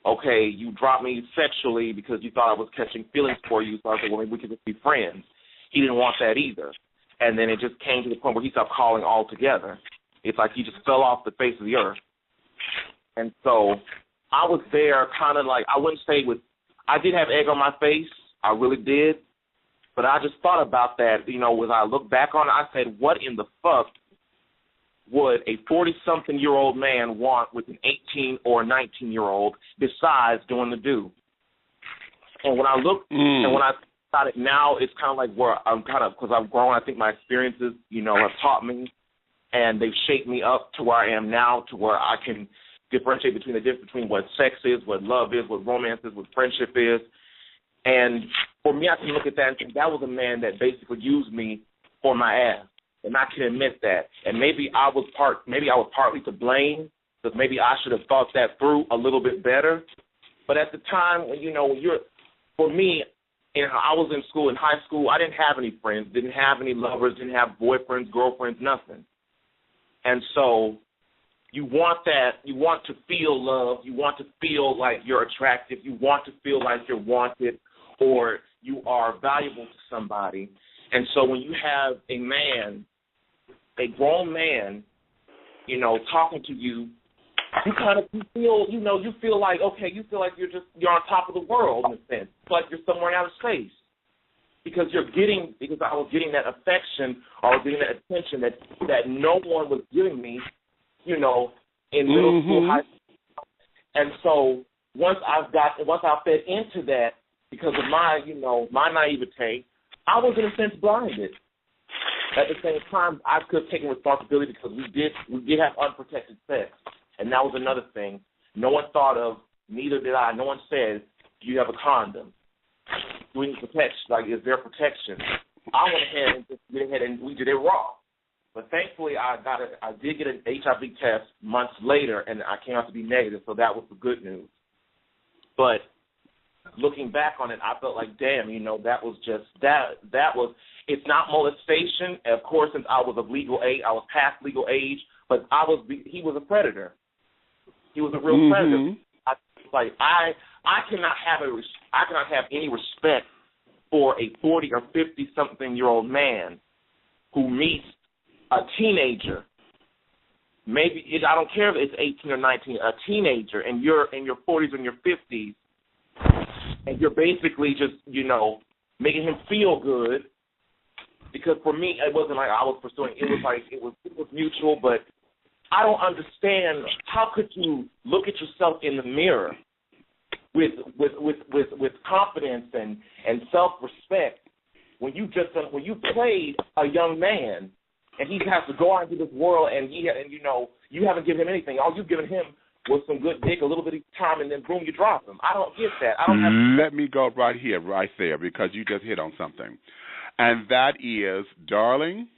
okay, you dropped me sexually because you thought I was catching feelings for you. So I said, well, maybe we could just be friends. He didn't want that either. And then it just came to the point where he stopped calling altogether. It's like he just fell off the face of the earth. And so I was there kind of like, I did have egg on my face. I really did. But I just thought about that, as I look back on it, I said, what in the fuck would a 40-something-year-old man want with an 18 or 19-year-old besides doing the do? And when I look, and when I thought it now, it's kind of like where I'm kind of, because I've grown, I think my experiences, have taught me, and they've shaped me up to where I am now, to where I can differentiate between the difference between what sex is, what love is, what romance is, what friendship is. And for me, I can look at that and think that was a man that basically used me for my ass. And I can admit that. And maybe I was partly to blame, because maybe I should have thought that through a little bit better. But at the time, for me, I was in school, in high school, I didn't have any friends, didn't have any lovers, didn't have boyfriends, girlfriends, nothing. And so you want that, you want to feel love, you want to feel like you're attractive, you want to feel like you're wanted or you are valuable to somebody. And so when you have a man, a grown man, talking to you, you feel like, okay, you feel like you're on top of the world in a sense. It's like you're somewhere in outer space. Because I was getting that affection, or I was getting that attention that no one was giving me, in middle school, high school. And so once I fed into that, because of my, my naivete, I was in a sense blinded. At the same time, I could have taken responsibility because we did have unprotected sex, and that was another thing. No one thought of, neither did I. No one said, "Do you have a condom? Do we need protection? Like, is there protection?" I went ahead and we did it raw. But thankfully, I did get an HIV test months later, and I came out to be negative, so that was the good news. But looking back on it, I felt like, damn, that was just it's not molestation. Of course, since I was of legal age, I was past legal age, but he was a predator. He was a real predator. I cannot have any respect for a 40 or 50-something-year-old man who meets a teenager. I don't care if it's 18 or 19, a teenager, and you're in your 40s and your 50s, and you're basically just, making him feel good. Because for me, it wasn't like I was pursuing. It was like it was mutual. But I don't understand, how could you look at yourself in the mirror with confidence and self-respect when you played a young man and he has to go out into this world and you haven't given him anything. All you've given him was some good dick, a little bit of time, and then boom, you drop him. I don't get that. Let me go right there, because you just hit on something. And that is, darling,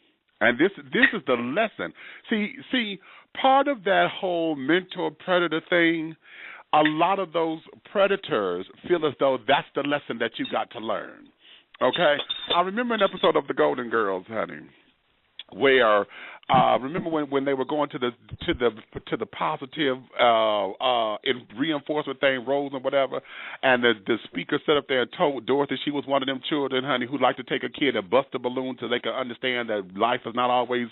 and this is the lesson. See, part of that whole mentor-predator thing, a lot of those predators feel as though that's the lesson that you got to learn. Okay? I remember an episode of The Golden Girls, honey, where remember when they were going to the positive reinforcement thing, roles and whatever, and the speaker sat up there and told Dorothy she was one of them children, honey, who like to take a kid and bust a balloon so they can understand that life is not always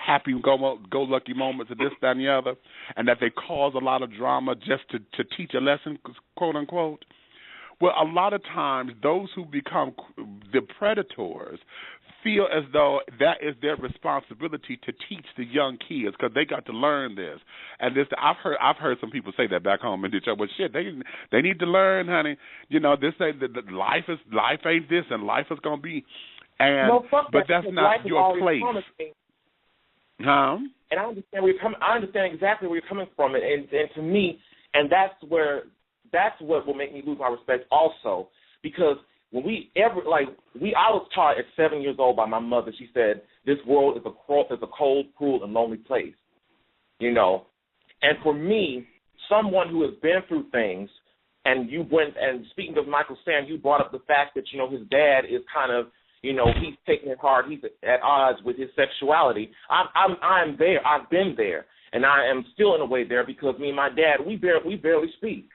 happy go-lucky moments and this, that, and the other, and that they cause a lot of drama just to teach a lesson, quote unquote. Well, a lot of times those who become the predators feel as though that is their responsibility to teach the young kids, because they got to learn this. And this, I've heard some people say that back home in Detroit. Well, shit, they need to learn, honey. This ain't that life ain't this, and life is gonna be. And but that's not your place. Huh? And I understand where you're coming. I understand exactly where you're coming from, and to me, and that's what will make me lose my respect also, because when I was taught at 7 years old by my mother. She said, "This world is a cold, cruel, and lonely place." And for me, someone who has been through things, and speaking of Michael Sand, you brought up the fact that his dad is kind of, he's taking it hard. He's at odds with his sexuality. I'm there. I've been there, and I am still in a way there, because me and my dad, we barely speak.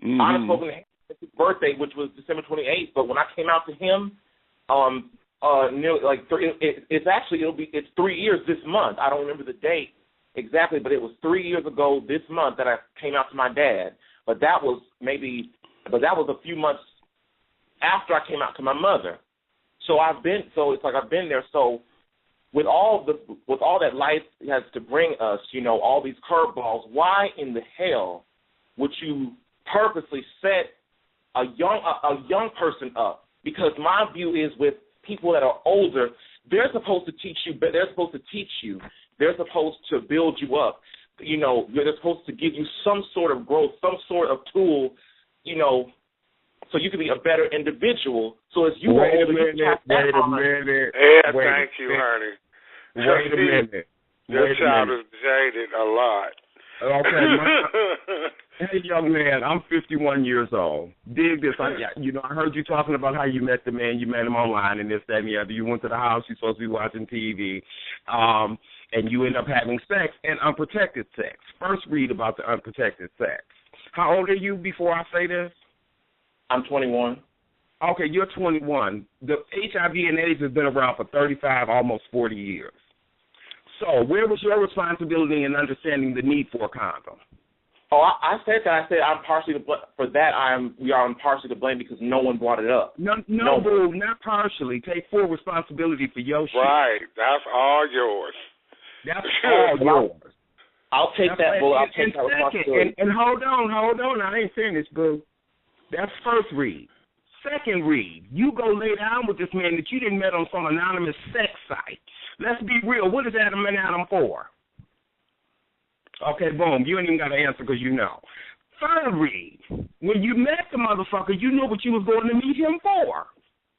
Mm-hmm. Honestly, his birthday, which was December 28th, but when I came out to him, it's 3 years this month. I don't remember the date exactly, but it was 3 years ago this month that I came out to my dad. But that was a few months after I came out to my mother. So it's like I've been there. So with all that life has to bring us, all these curveballs, why in the hell would you purposely set a young person up? Because my view is with people that are older, they're supposed to teach you. They're supposed to build you up. They're supposed to give you some sort of growth, some sort of tool, so you can be a better individual. So as you wait are a older, minute. Yeah, thank you, honey. Wait a minute. This child is jaded a lot. Okay. Hey, young man, I'm 51 years old. Dig this. I heard you talking about how you met the man. You met him online and this, that, and the other. You went to the house. You're supposed to be watching TV. And you end up having sex and unprotected sex. First read about the unprotected sex. How old are you before I say this? I'm 21. Okay, you're 21. The HIV and AIDS has been around for 35, almost 40 years. So where was your responsibility in understanding the need for a condom? Oh, I said that. I said I'm partially to for that. We are partially to blame because no one brought it up. No, boo, not partially. Take full responsibility for your shit. Right, that's all yours. That's all yours. I'll take that, boo. I'll take that responsibility. And hold on. I ain't saying this, boo. That's first read. Second read, you go lay down with this man that you didn't met on some anonymous sex site. Let's be real. What is Adam and Adam for? Okay, boom. You ain't even got to answer because you know. Third read, when you met the motherfucker, you knew what you was going to meet him for.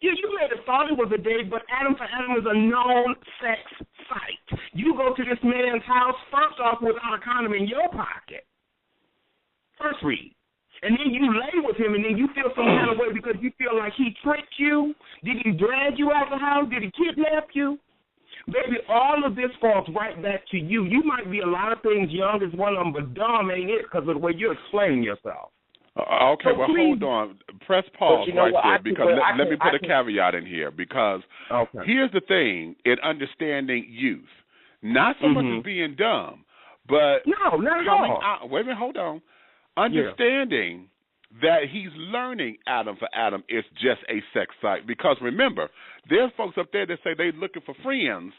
You may have thought it was a date, but Adam for Adam is a known sex site. You go to this man's house, first off, without a condom in your pocket. First read. And then you lay with him, and then you feel some kind of way because you feel like he tricked you. Did he drag you out of the house? Did he kidnap you? Baby, all of this falls right back to you. You might be a lot of things, young is one of them, but dumb ain't it because of the way you're explaining yourself. Okay, well, hold on. Press pause right there because let me put a caveat in here because here's the thing in understanding youth. Not so much as being dumb, but no, not at all. Wait a minute, hold on. Understanding that he's learning Adam for Adam is just a sex site. Because remember, there's folks up there that say they're looking for friends,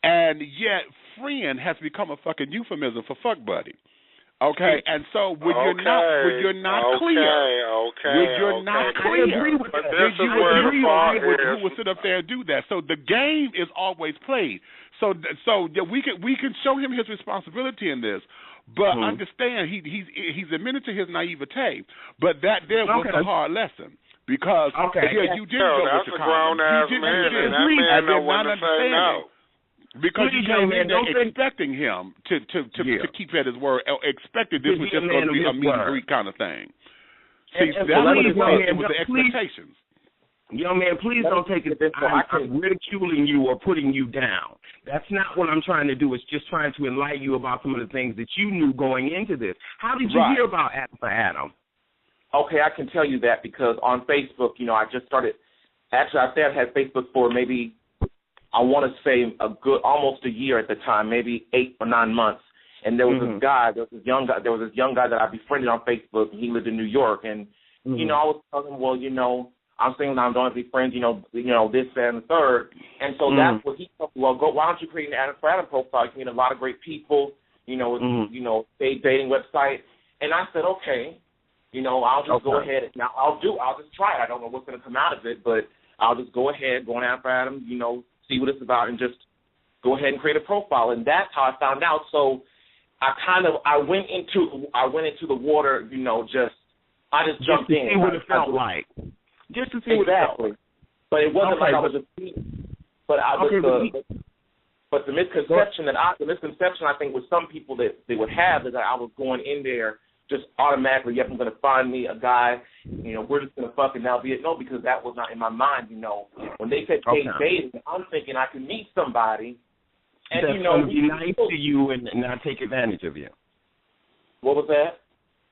and yet friend has become a fucking euphemism for fuck buddy. Okay, and so when you're not clear, who will sit up there and do that? So the game is always played. So we can show him his responsibility in this, but understand he's admitted to his naivete. But that there was a hard lesson because you didn't go with the condom. You did not understand. Because you came in there expecting him to keep at his word, expected this was just going to be a meet and greet kind of thing. See, that's what it was. It was the expectations. Young man, please don't take it. I'm ridiculing you or putting you down. That's not what I'm trying to do. It's just trying to enlighten you about some of the things that you knew going into this. How did you hear about Adam for Adam? Okay, I can tell you that because on Facebook, I just started. Actually, I said I had Facebook for maybe, I want to say almost a year at the time, maybe 8 or 9 months. And there was this guy, there was this young guy that I befriended on Facebook, and he lived in New York. And I was telling him, well, I'm saying I don't want to be friends, this, that, and the third. And so that's what he told me. Well, why don't you create an Adam for Adam profile? You can meet a lot of great people, paid dating website. And I said, okay, I'll just go ahead. Now I'll just try it. I don't know what's going to come out of it, but I'll just go ahead, go on Adam for Adam, see what it's about, and just go ahead and create a profile. And that's how I found out. So I went into the water, I just jumped in. To see what it felt like. Just to see what it felt like. But it wasn't like I was but the misconception I think with some people that they would have is that I was going in there just automatically, yep, I'm going to find me a guy, we're just going to fuck and that'll be it. No, because that was not in my mind, When they said dating, I'm thinking I can meet somebody and, that's going to be nice to you and not take advantage of you. What was that?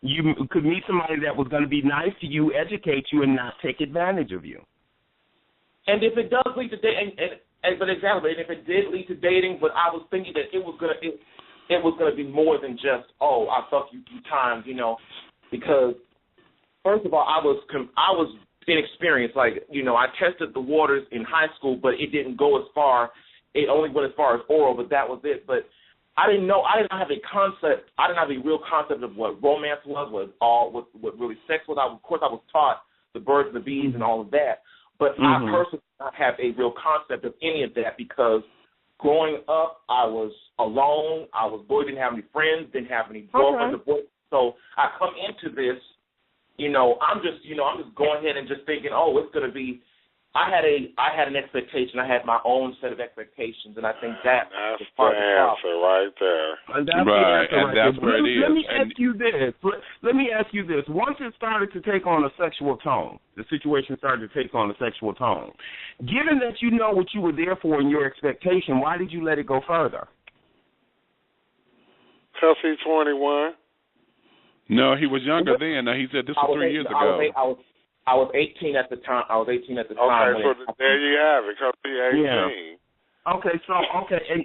You could meet somebody that was going to be nice to you, educate you, and not take advantage of you. And if it does lead to dating, but exactly, and if it did lead to dating, but I was thinking that it was going to be more than just, I fucked you 2 times, because first of all, I was inexperienced. Like, I tested the waters in high school, but it didn't go as far it only went as far as oral, but that was it. But I did not have a concept. I didn't have a real concept of what romance was, what really sex was. Of course, I was taught the birds and the bees and all of that, but I personally did not have a real concept of any of that because growing up, I was alone. I was boy, didn't have any friends, didn't have any girlfriends or boys. So I come into this, I'm just going ahead and just thinking, oh, it's going to be. I had an expectation. I had my own set of expectations, and I think that's the answer right there. And that's where it is. Let me ask you this. Once it started to take on a sexual tone, the situation started to take on a sexual tone. Given that you know what you were there for and your expectation, why did you let it go further? Because he's 21. No, he was younger then. He said this was 3 years ago. I was 18 at the time. Okay, so there you have it. Because he's 18. Yeah. Okay,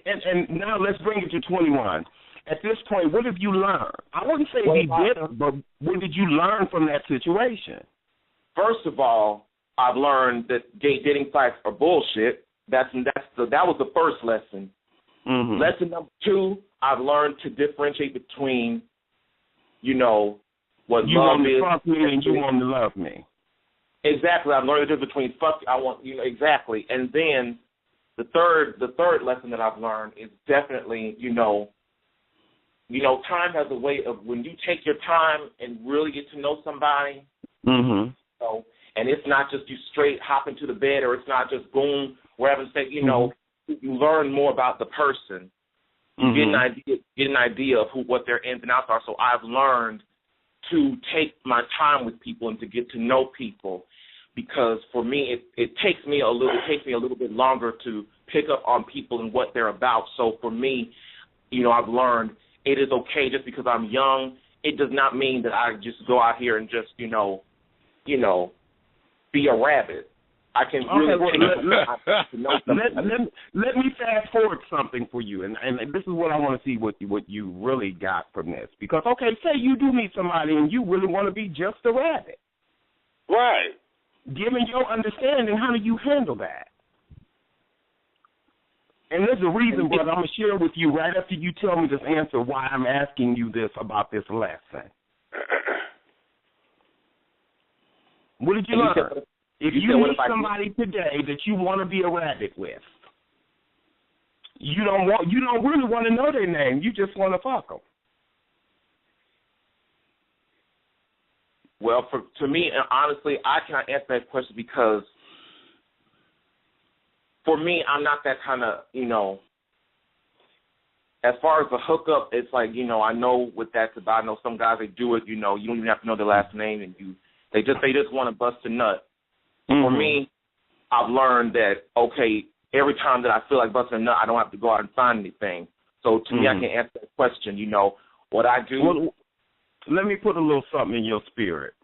and now let's bring it to 21. At this point, what have you learned? I wouldn't say be bitter, but what did you learn from that situation? First of all, I've learned that gay dating sites are bullshit. That was the first lesson. Mm-hmm. Lesson number 2, I've learned to differentiate between, what you love want to is. Fuck me and you want to love me. Exactly. I've learned the difference between exactly. And then the third lesson that I've learned is definitely, time has a way of when you take your time and really get to know somebody, and it's not just you straight hop into the bed or it's not just boom, wherever state, you learn more about the person. You get an idea of what their ins and outs are. So I've learned to take my time with people and to get to know people, because for me it takes me a little bit longer to pick up on people and what they're about. So for me, I've learned it is okay just because I'm young. It does not mean that I just go out here and just be a rabbit. I can let me fast forward something for you, and this is what I want to see what you really got from this. Because say you do meet somebody and you really want to be just a rabbit, right? Given your understanding, how do you handle that? And there's a reason, brother. I'm gonna share with you right after you tell me this answer why I'm asking you this about this lesson. What did you learn? If you meet somebody today that you want to be a rabbit with, you don't really want to know their name. You just want to fuck them. Well, to me, honestly, I cannot answer that question because for me, I'm not that kind of, as far as the hookup, it's like, I know what that's about. I know some guys, they do it, you don't even have to know their last name, and they just want to bust a nut. For me, I've learned that, every time that I feel like busting a nut, I don't have to go out and find anything. So to me, I can answer that question, what I do. Well, let me put a little something in your spirit.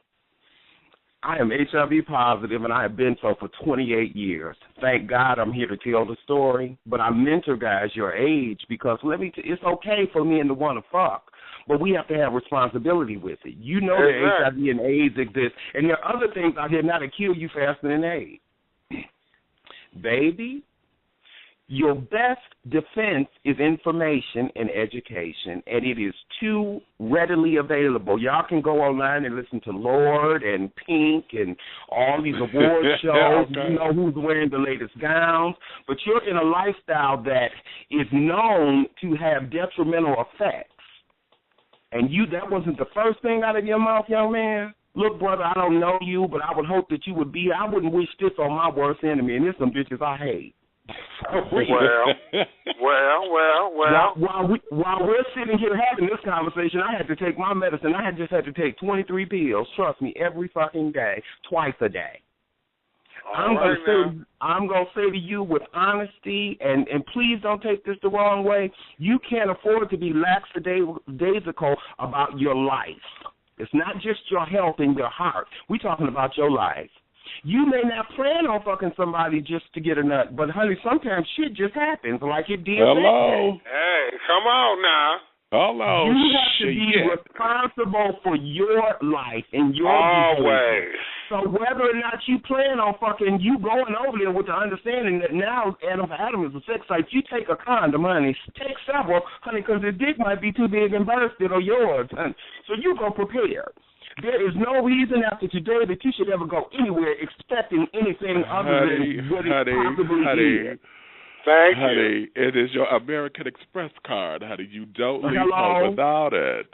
I am HIV positive, and I have been so for 28 years. Thank God I'm here to tell the story, but I mentor guys your age because it's okay for men to want to fuck, but we have to have responsibility with it. That HIV and AIDS exist, and there are other things out here now that kill you faster than AIDS. Baby, your best defense is information and education, and it is too readily available. Y'all can go online and listen to Lord and Pink and all these award shows. You know who's wearing the latest gowns, but you're in a lifestyle that is known to have detrimental effects. And that wasn't the first thing out of your mouth, young man. Look, brother, I don't know you, but I would hope that you would be. I wouldn't wish this on my worst enemy, and there's some bitches I hate. Well. While we're sitting here having this conversation, I had to take my medicine. I just had to take 23 pills, trust me, every fucking day, twice a day. I'm going to say to you with honesty, and please don't take this the wrong way, you can't afford to be lackadaisical about your life. It's not just your health and your heart. We're talking about your life. You may not plan on fucking somebody just to get a nut, but, honey, sometimes shit just happens like it did. Hello. Hey, come on now. Hello. You have to be responsible for your life and your behavior. So So whether or not you plan on fucking, you going over there with the understanding that now Adam is a sex site, you take a condom, honey. Take several, honey, because the dick might be too big and bursted or yours, honey. So you go prepared. There is no reason after today that you should ever go anywhere expecting anything other than what it possibly is. Thank you. It is your American Express card, honey. You don't leave home without it.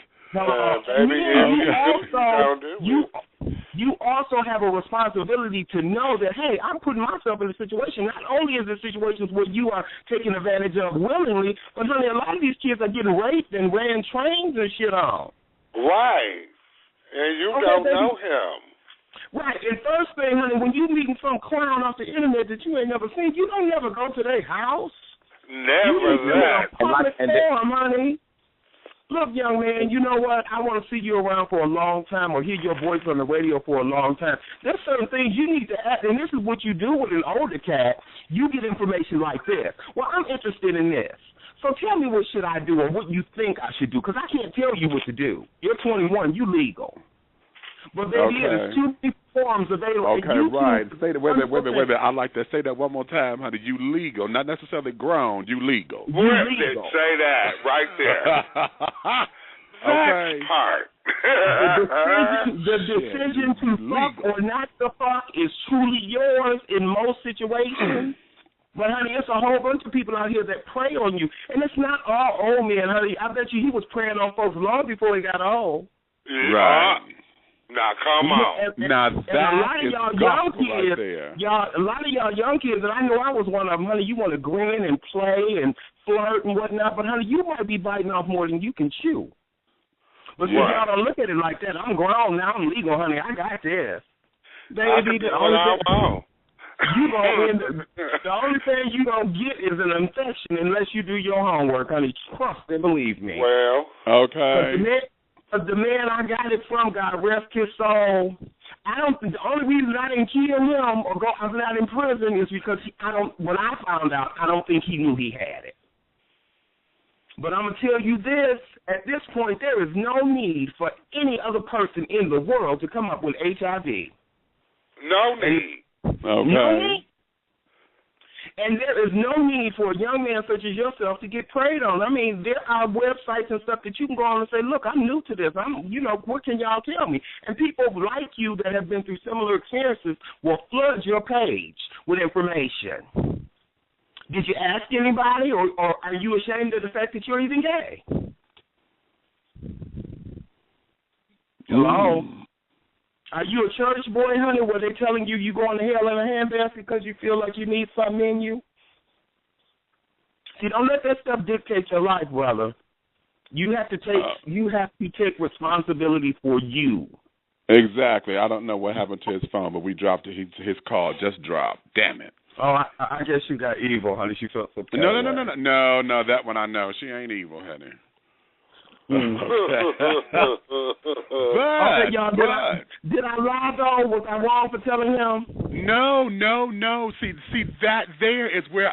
You also have a responsibility to know that, hey, I'm putting myself in a situation. Not only is there situations where you are taking advantage of willingly, but, honey, a lot of these kids are getting raped and ran trains and shit on. Right. And you don't know him. Right. And first thing, honey, when you meeting some clown off the internet that you ain't never seen, you don't never go to their house. Never that. Public forum, honey. Look, young man, you know what? I want to see you around for a long time or hear your voice on the radio for a long time. There's certain things you need to act, and this is what you do with an older cat. You get information like this. Well, I'm interested in this. So tell me what should I do or what you think I should do, because I can't tell you what to do. You're 21. You legal. But there's two forms available. Okay, right. Say that. Wait a minute. I like that. Say that one more time, honey. You legal, not necessarily grown. You legal. You legal. Say that right there. Okay. That part. The decision to fuck or not to fuck is truly yours in most situations. But, honey, it's a whole bunch of people out here that prey on you. And it's not all old men, honey. I bet you he was preying on folks long before he got old. Right. Now, come on. Now, that a lot of is y'all young gospel kids, right there. a lot of y'all young kids, and I know I was one of them, honey, you want to grin and play and flirt and whatnot, but, honey, you might be biting off more than you can chew. But since y'all don't look at it like that, I'm grown now, I'm legal, honey, I got this. Baby, the only thing you gonna get is an infection unless you do your homework, honey. Trust and believe me. Well, okay. The man I got it from, God rest his soul. The only reason I didn't kill him or I'm not in prison is because when I found out, I don't think he knew he had it. But I'm gonna tell you this: at this point, there is no need for any other person in the world to come up with HIV. No need. Okay. And there is no need for a young man such as yourself to get preyed on. I mean, there are websites and stuff that you can go on and say, look, I'm new to this. What can y'all tell me? And people like you that have been through similar experiences will flood your page with information. Did you ask anybody, or are you ashamed of the fact that you're even gay? Hello? Are you a church boy, honey, where they're telling you you're going to hell in a handbasket because you feel like you need something in you? See, don't let that stuff dictate your life, brother. You have to take responsibility for you. Exactly. I don't know what happened to his phone, but we dropped it. His call just dropped. Damn it. Oh, I guess she got evil, honey. She felt so bad. No, that one I know. She ain't evil, honey. Okay, y'all. Did I lie though? Was I wrong for telling him? No. See that there is where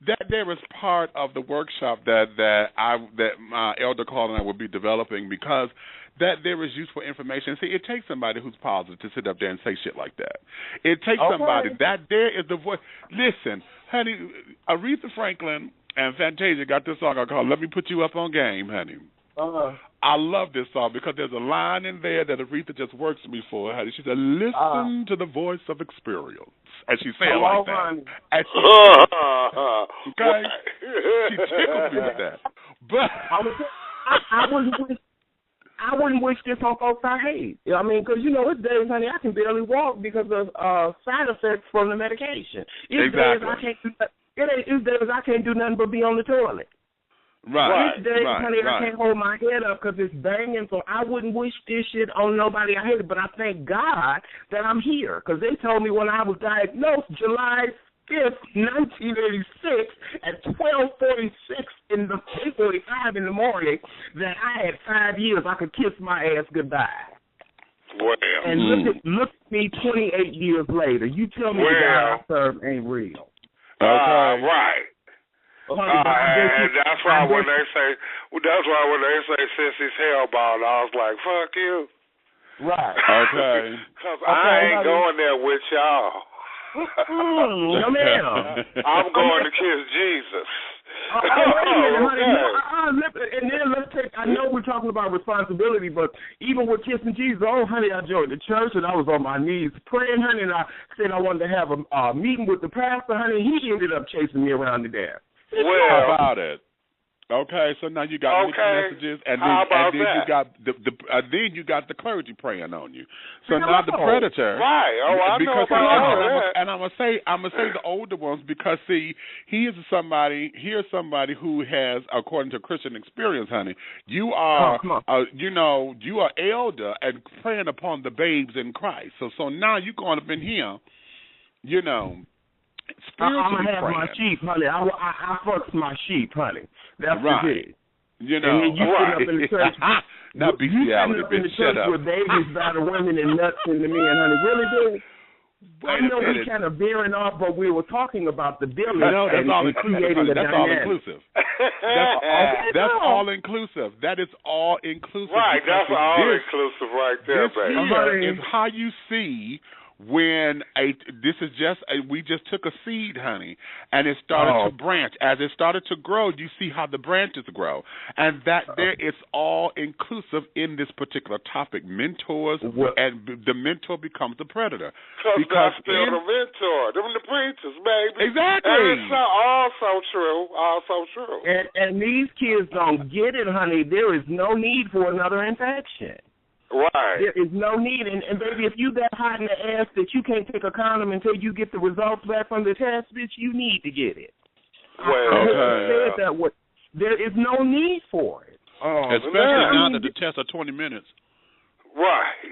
that there is part of the workshop that my elder Carl and I will be developing, because that there is useful information. See, it takes somebody who's positive to sit up there and say shit like that. It takes somebody that there is the voice. Listen, honey, Aretha Franklin and Fantasia got this song I call "Let Me Put You Up on Game," honey. I love this song because there's a line in there that Aretha just works me for, honey. She said, "Listen to the voice of experience," and she said it like that. And okay, she tickled me with that. But I wouldn't wish this on folks I hate. I mean, because, it's days, honey, I can barely walk because of side effects from the medication. It's days I can't do nothing but be on the toilet. Right. It's days, honey, I can't hold my head up because it's banging, so I wouldn't wish this shit on nobody I hated. But I thank God that I'm here, because they told me when I was diagnosed July 5th, 1986, at 8:45 in the morning, that I had 5 years I could kiss my ass goodbye. Well. And look at me 28 years later. You tell me the God I serve ain't real. Okay. Right. And that's why when they say since he's hellbound, I was like, fuck you. Right. Okay. Because I ain't going there with y'all. No, ma'am. I'm going to kiss Jesus. Wait a minute, honey. And then let's take, I know we're talking about responsibility, but even with kissing Jesus, honey, I joined the church and I was on my knees praying, honey, and I said I wanted to have a meeting with the pastor, honey, and he ended up chasing me around to there. Well, how about it? Okay, so now you got mixed messages, and then you got then you got the clergy praying on you. So now the predator, right? Oh, I know about that. And I'm gonna say the older ones because see, here's somebody who has, according to Christian experience, honey, you are you are elder and praying upon the babes in Christ. So now you going up in here, I'm gonna have my sheep, honey. I fucks my sheep, honey. That's right. And then you sitting up in the church. Not bestiality, bitch. Shut up. With babies by the women and nuts in the men, honey. Really, dude? I know we kind of veering off, but we were talking about the building and creating the dynamic. All inclusive. That's all inclusive. That is all inclusive. Right, that's all inclusive right there, baby. This is how you see when we just took a seed, honey, and it started to branch. As it started to grow, you see how the branches grow, and it's all inclusive in this particular topic. Mentors, and the mentor becomes the predator. Because that's still the mentor, them the preachers, baby. Exactly. And it's also true. And these kids don't get it, honey. There is no need for another infection. Right. There is no need. And baby, if you that hot in the ass that you can't take a condom until you get the results back from the test, bitch, you need to get it. Well, I said that there is no need for it. Especially now that the tests are 20 minutes. Right.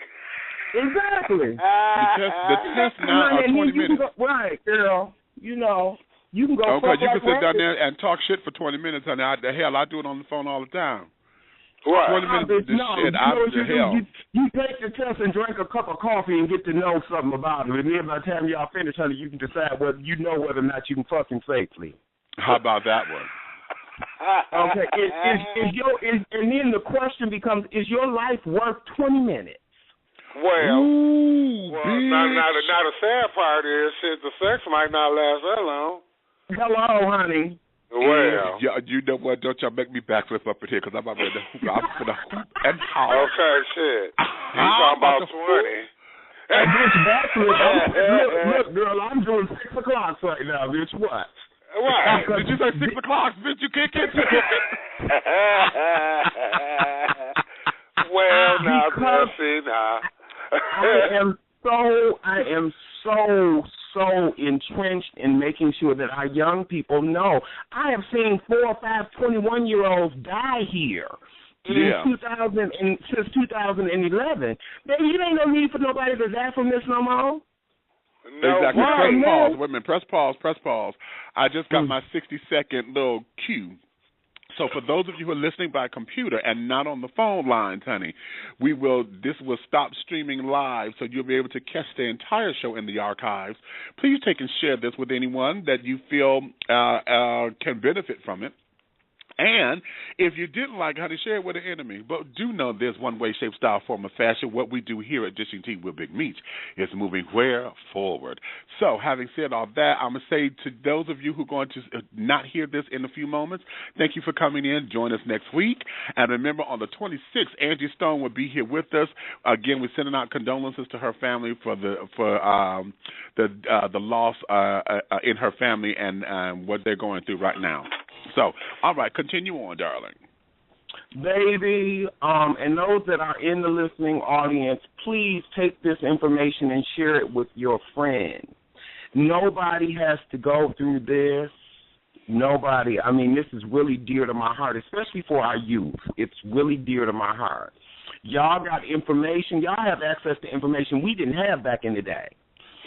Exactly. The test now are 20 minutes. Right, girl. You can go. Okay, you can sit down there and talk shit for 20 minutes, honey. I do it on the phone all the time. Right. 20 minutes you take the test and drink a cup of coffee and get to know something about it. And then by the time y'all finish, honey, you can decide whether or not you can fucking safely. How about that one? Okay. And then the question becomes, is your life worth 20 minutes? Well, now the sad part is, the sex might not last that long. Hello, honey. Well, you know what? Don't y'all make me backflip up in here because I'm about to hoop and holler. Okay, shit. You talking about 20? And bitch, backflip. Look, girl, I'm doing 6 o'clock right now, bitch. What? Right. Did you say 6 o'clock, bitch? You can't get Well, now, see now. I am so entrenched in making sure that our young people know. I have seen 4 or 5 21-year-olds die here since 2011. Baby, you ain't no need for nobody to die from this no more. No, exactly. Press pause. Wait a minute. Press pause. I just got my 60-second little cue. So for those of you who are listening by computer and not on the phone lines, honey, this will stop streaming live, so you'll be able to catch the entire show in the archives. Please take and share this with anyone that you feel can benefit from it. And if you didn't like, honey, share it with an enemy. But do know there's one way, shape, style, form, or fashion. What we do here at Dishing Tea with Big Meech is moving where? Forward. So having said all that, I'm going to say to those of you who are going to not hear this in a few moments, thank you for coming in. Join us next week. And remember, on the 26th, Angie Stone will be here with us. Again, we're sending out condolences to her family for the loss in her family and what they're going through right now. So, all right, continue on, darling. Baby, and those that are in the listening audience, please take this information and share it with your friends. Nobody has to go through this. Nobody. I mean, this is really dear to my heart, especially for our youth. It's really dear to my heart. Y'all got information. Y'all have access to information we didn't have back in the day.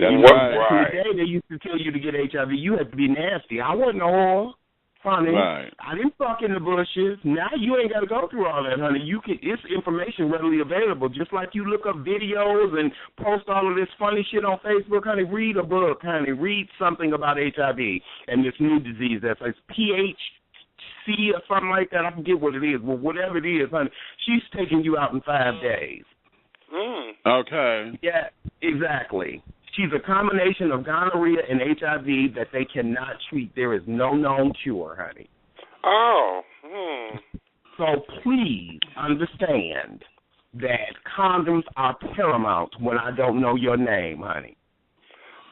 That's right. Back in the day, they used to tell you to get HIV. You had to be nasty. I wasn't a whore. Honey, right. I didn't fuck in the bushes. Now you ain't got to go through all that, honey. It's information readily available. Just like you look up videos and post all of this funny shit on Facebook, honey, read a book, honey. Read something about HIV and this new disease that's like PHC or something like that. I forget what it is. Well, whatever it is, honey, she's taking you out in 5 days. Okay. Yeah, exactly. She's a combination of gonorrhea and HIV that they cannot treat. There is no known cure, honey. Oh. So please understand that condoms are paramount when I don't know your name, honey.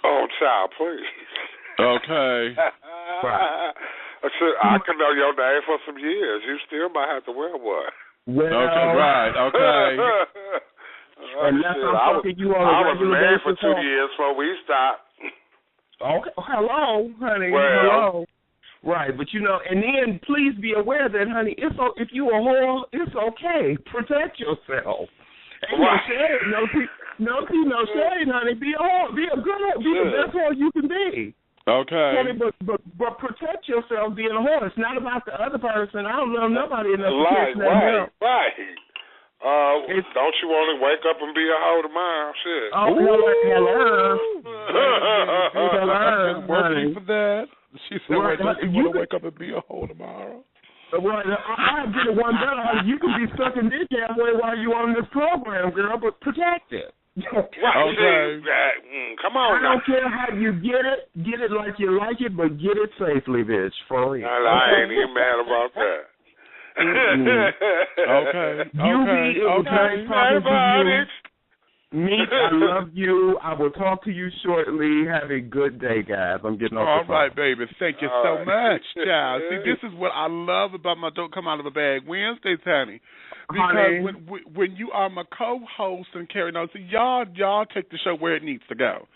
Oh, child, please. Okay. Right. I can know your name for some years. You still might have to wear one. Well, okay, right, okay. Unless I'm fucking you on a regular basis. I was married basis. for 2 years before we stopped. Okay, hello, honey. Well, hello. Right, but and then please be aware that, honey, if you a whore, it's okay. Protect yourself. Ain't no shade, no shade, honey. Be a whore, be a good whore, be the best whore you can be. Okay. Honey, but protect yourself being a whore. It's not about the other person. I don't love nobody enough to kiss them. Right. Don't you want to wake up and be a hoe tomorrow? Shit. Oh, hello. I'm working for that. She said, you want to wake up and be a hoe tomorrow? Well, I did it one better. You can be stuck in this halfway while you're on this program, girl, but protect it. Okay. Come on. I don't care how you get it like you like it, but get it safely, bitch. For real. I ain't even mad about that. Okay. Okay. Meek, I love you. I will talk to you shortly. Have a good day, guys. I'm getting off the phone. All right, baby. Thank you so much, child. See, this is what I love about my Don't Come Out of a Bag Wednesdays, honey. Because when you are my co-host and carrying on, see, y'all take the show where it needs to go.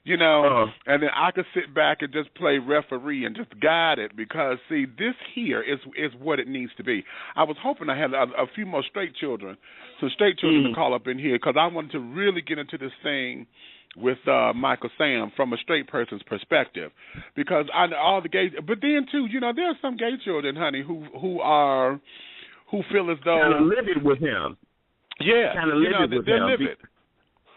And then I could sit back and just play referee and just guide it because, see, this here is what it needs to be. I was hoping I had a few more straight children to call up in here because I wanted to really get into this thing with Michael Sam from a straight person's perspective because I know all the gay, but then too, there are some gay children, honey, who feel as though kind of live it with him. Yeah, kind of live it with him. Live it.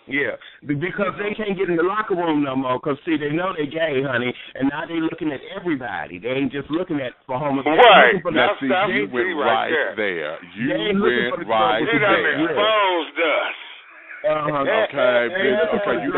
Yeah, because they can't get in the locker room no more because, see, they know they're gay, honey, and now they're looking at everybody. They ain't just looking at for homosexuals. Right. You went right there. You went right there. You done exposed us. Okay, bitch. Okay, you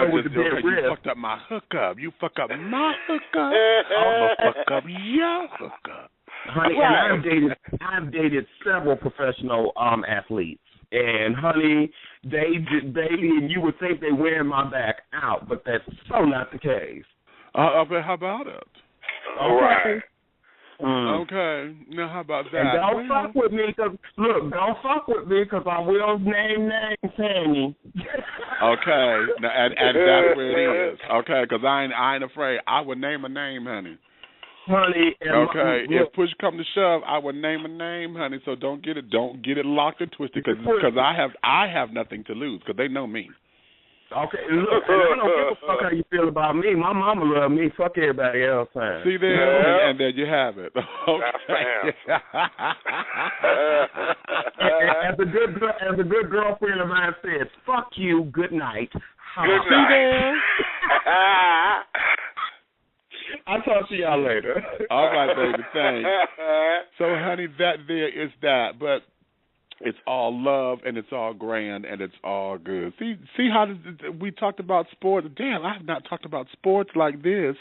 fucked up my hookup. You fucked up my hookup. I'm going to fuck up your hookup. Honey, and I've dated several professional athletes. And, honey, you would think they wearing my back out, but that's so not the case. But how about it? All right. Okay. Now, how about that? And don't fuck with me, because I will name Sammy. Okay. Now, and that's where it is. Okay, because I ain't afraid. I would name a name, honey. Honey, okay. If push come to shove, I would name a name, honey. So don't get it locked and twisted, because I have nothing to lose, because they know me. Okay, look, and I don't give a fuck how you feel about me. My mama love me. Fuck everybody else. Man. See there, and there you have it. Okay. As a good girlfriend of mine said, "Fuck you. Good night." Good night. I'll talk to y'all later. All right, baby. Thanks. So, honey, that there is that, but it's all love and it's all grand and it's all good. See how we talked about sports? Damn, I have not talked about sports like this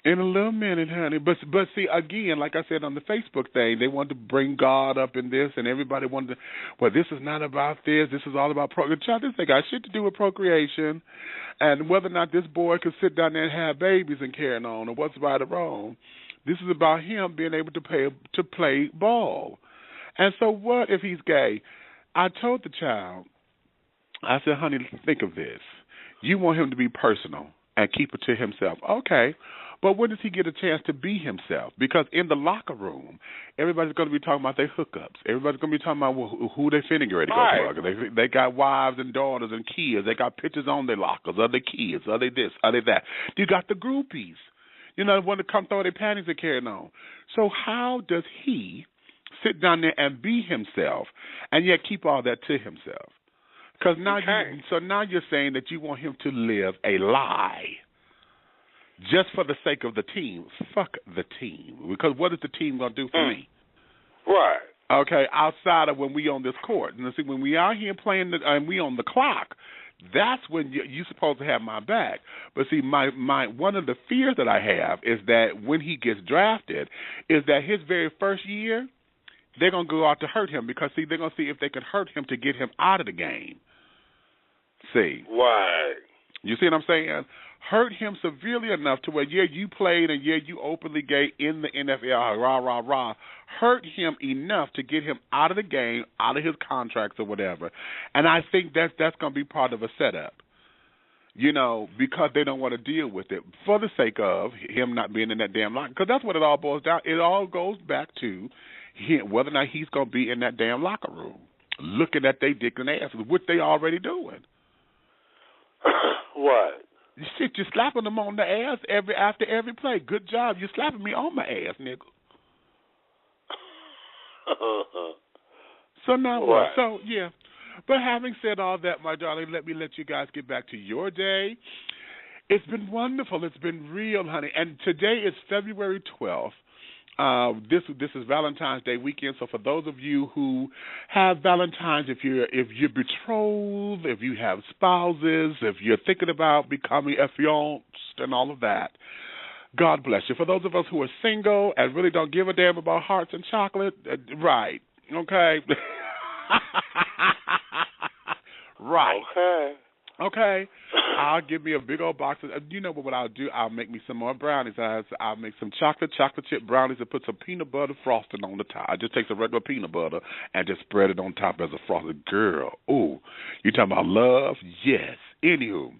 in a little minute, honey. But see, again, like I said on the Facebook thing, they wanted to bring God up in this, and everybody wanted to, well, this is not about this. This is all about procreation. This thing got shit to do with procreation and whether or not this boy could sit down there and have babies and carry on, or what's right or wrong. This is about him being able to play ball. And so what if he's gay? I told the child, I said, honey, think of this. You want him to be personal and keep it to himself. Okay. But when does he get a chance to be himself? Because in the locker room, everybody's going to be talking about their hookups. Everybody's going to be talking about who they finna get ready to go fuck. They got wives and daughters and kids. They got pictures on their lockers of their kids. Are they this? Are they that? You got the groupies. Want to come throw their panties and carrying on. So how does he sit down there and be himself and yet keep all that to himself? Because now now you're saying that you want him to live a lie. Just for the sake of the team. Fuck the team. Because what is the team going to do for me? Right. Okay, outside of when we on this court. And see, when we out here playing and we on the clock, that's when you're supposed to have my back. But see, my one of the fears that I have is that when he gets drafted, is that his very first year, they're going to go out to hurt him because, see, they're going to see if they can hurt him to get him out of the game. See? Right. You see what I'm saying? Hurt him severely enough to where, yeah, you played and, yeah, you openly gay in the NFL, rah, rah, rah. Hurt him enough to get him out of the game, out of his contracts or whatever. And I think that's going to be part of a setup, you know, because they don't want to deal with it for the sake of him not being in that damn locker. Because that's what it all boils down. It all goes back to whether or not he's going to be in that damn locker room looking at they dick and ass, which they already doing. What? Shit, you're slapping them on the ass after every play. Good job. You're slapping me on my ass, nigga. So now what? So, yeah. But having said all that, my darling, let you guys get back to your day. It's been wonderful. It's been real, honey. And today is February 12th. This is Valentine's Day weekend. So for those of you who have Valentine's, if you're betrothed, if you have spouses, if you're thinking about becoming a fiancé and all of that, God bless you. For those of us who are single and really don't give a damn about hearts and chocolate, right? Okay. Right. Okay. I'll give me a big old box of, you know what I'll do? I'll make me some more brownies. I'll make some chocolate chip brownies and put some peanut butter frosting on the top. I just take some regular peanut butter and just spread it on top as a frosting. Girl, ooh, you talking about love? Yes. Anywho,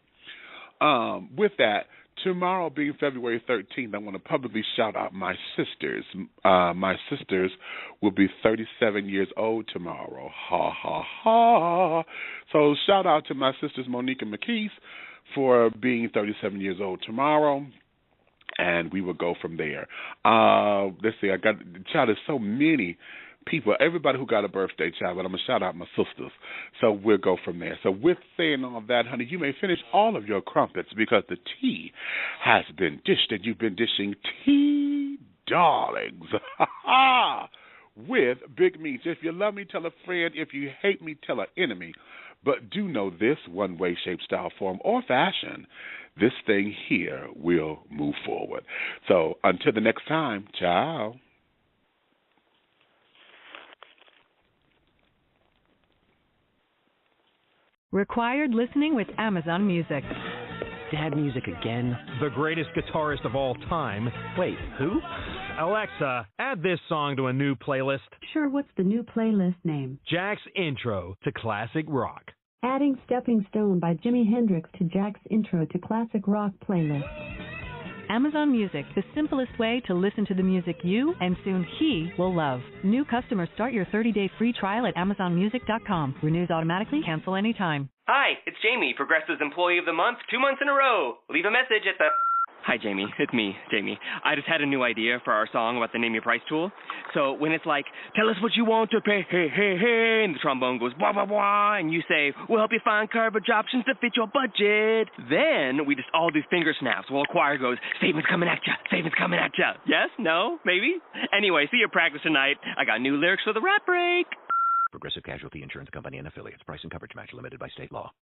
with that, tomorrow being February 13th, I want to publicly shout out my sisters. My sisters will be 37 years old tomorrow. Ha, ha, ha. So shout out to my sisters Monique and McKees for being 37 years old tomorrow. And we will go from there. Let's see, child, there's so many people, everybody who got a birthday, child, but I'm going to shout out my sisters. So we'll go from there. So with saying all that, honey, you may finish all of your crumpets because the tea has been dished, and you've been dishing tea, darlings, with Big Meats. If you love me, tell a friend. If you hate me, tell an enemy. But do know this, one way, shape, style, form, or fashion, this thing here will move forward. So until the next time, ciao. Required listening with Amazon Music. Dad music again? The greatest guitarist of all time. Wait, who? Alexa, add this song to a new playlist. Sure, what's the new playlist name? Jack's Intro to Classic Rock. Adding Stepping Stone by Jimi Hendrix to Jack's Intro to Classic Rock playlist. Amazon Music, the simplest way to listen to the music you and soon he will love. New customers start your 30-day free trial at AmazonMusic.com. Renews automatically, cancel anytime. Hi, it's Jamie, Progressive's Employee of the Month, 2 months in a row. Leave a message at the... Hi, Jamie. It's me, Jamie. I just had a new idea for our song about the Name Your Price tool. So when it's like, tell us what you want to pay, hey, hey, hey, and the trombone goes, blah, blah, blah, and you say, we'll help you find coverage options to fit your budget. Then we just all do finger snaps while a choir goes, statements coming at ya, statements coming at ya. Yes? No? Maybe? Anyway, see you at practice tonight. I got new lyrics for the rap break. Progressive Casualty Insurance Company and Affiliates. Price and coverage match limited by state law.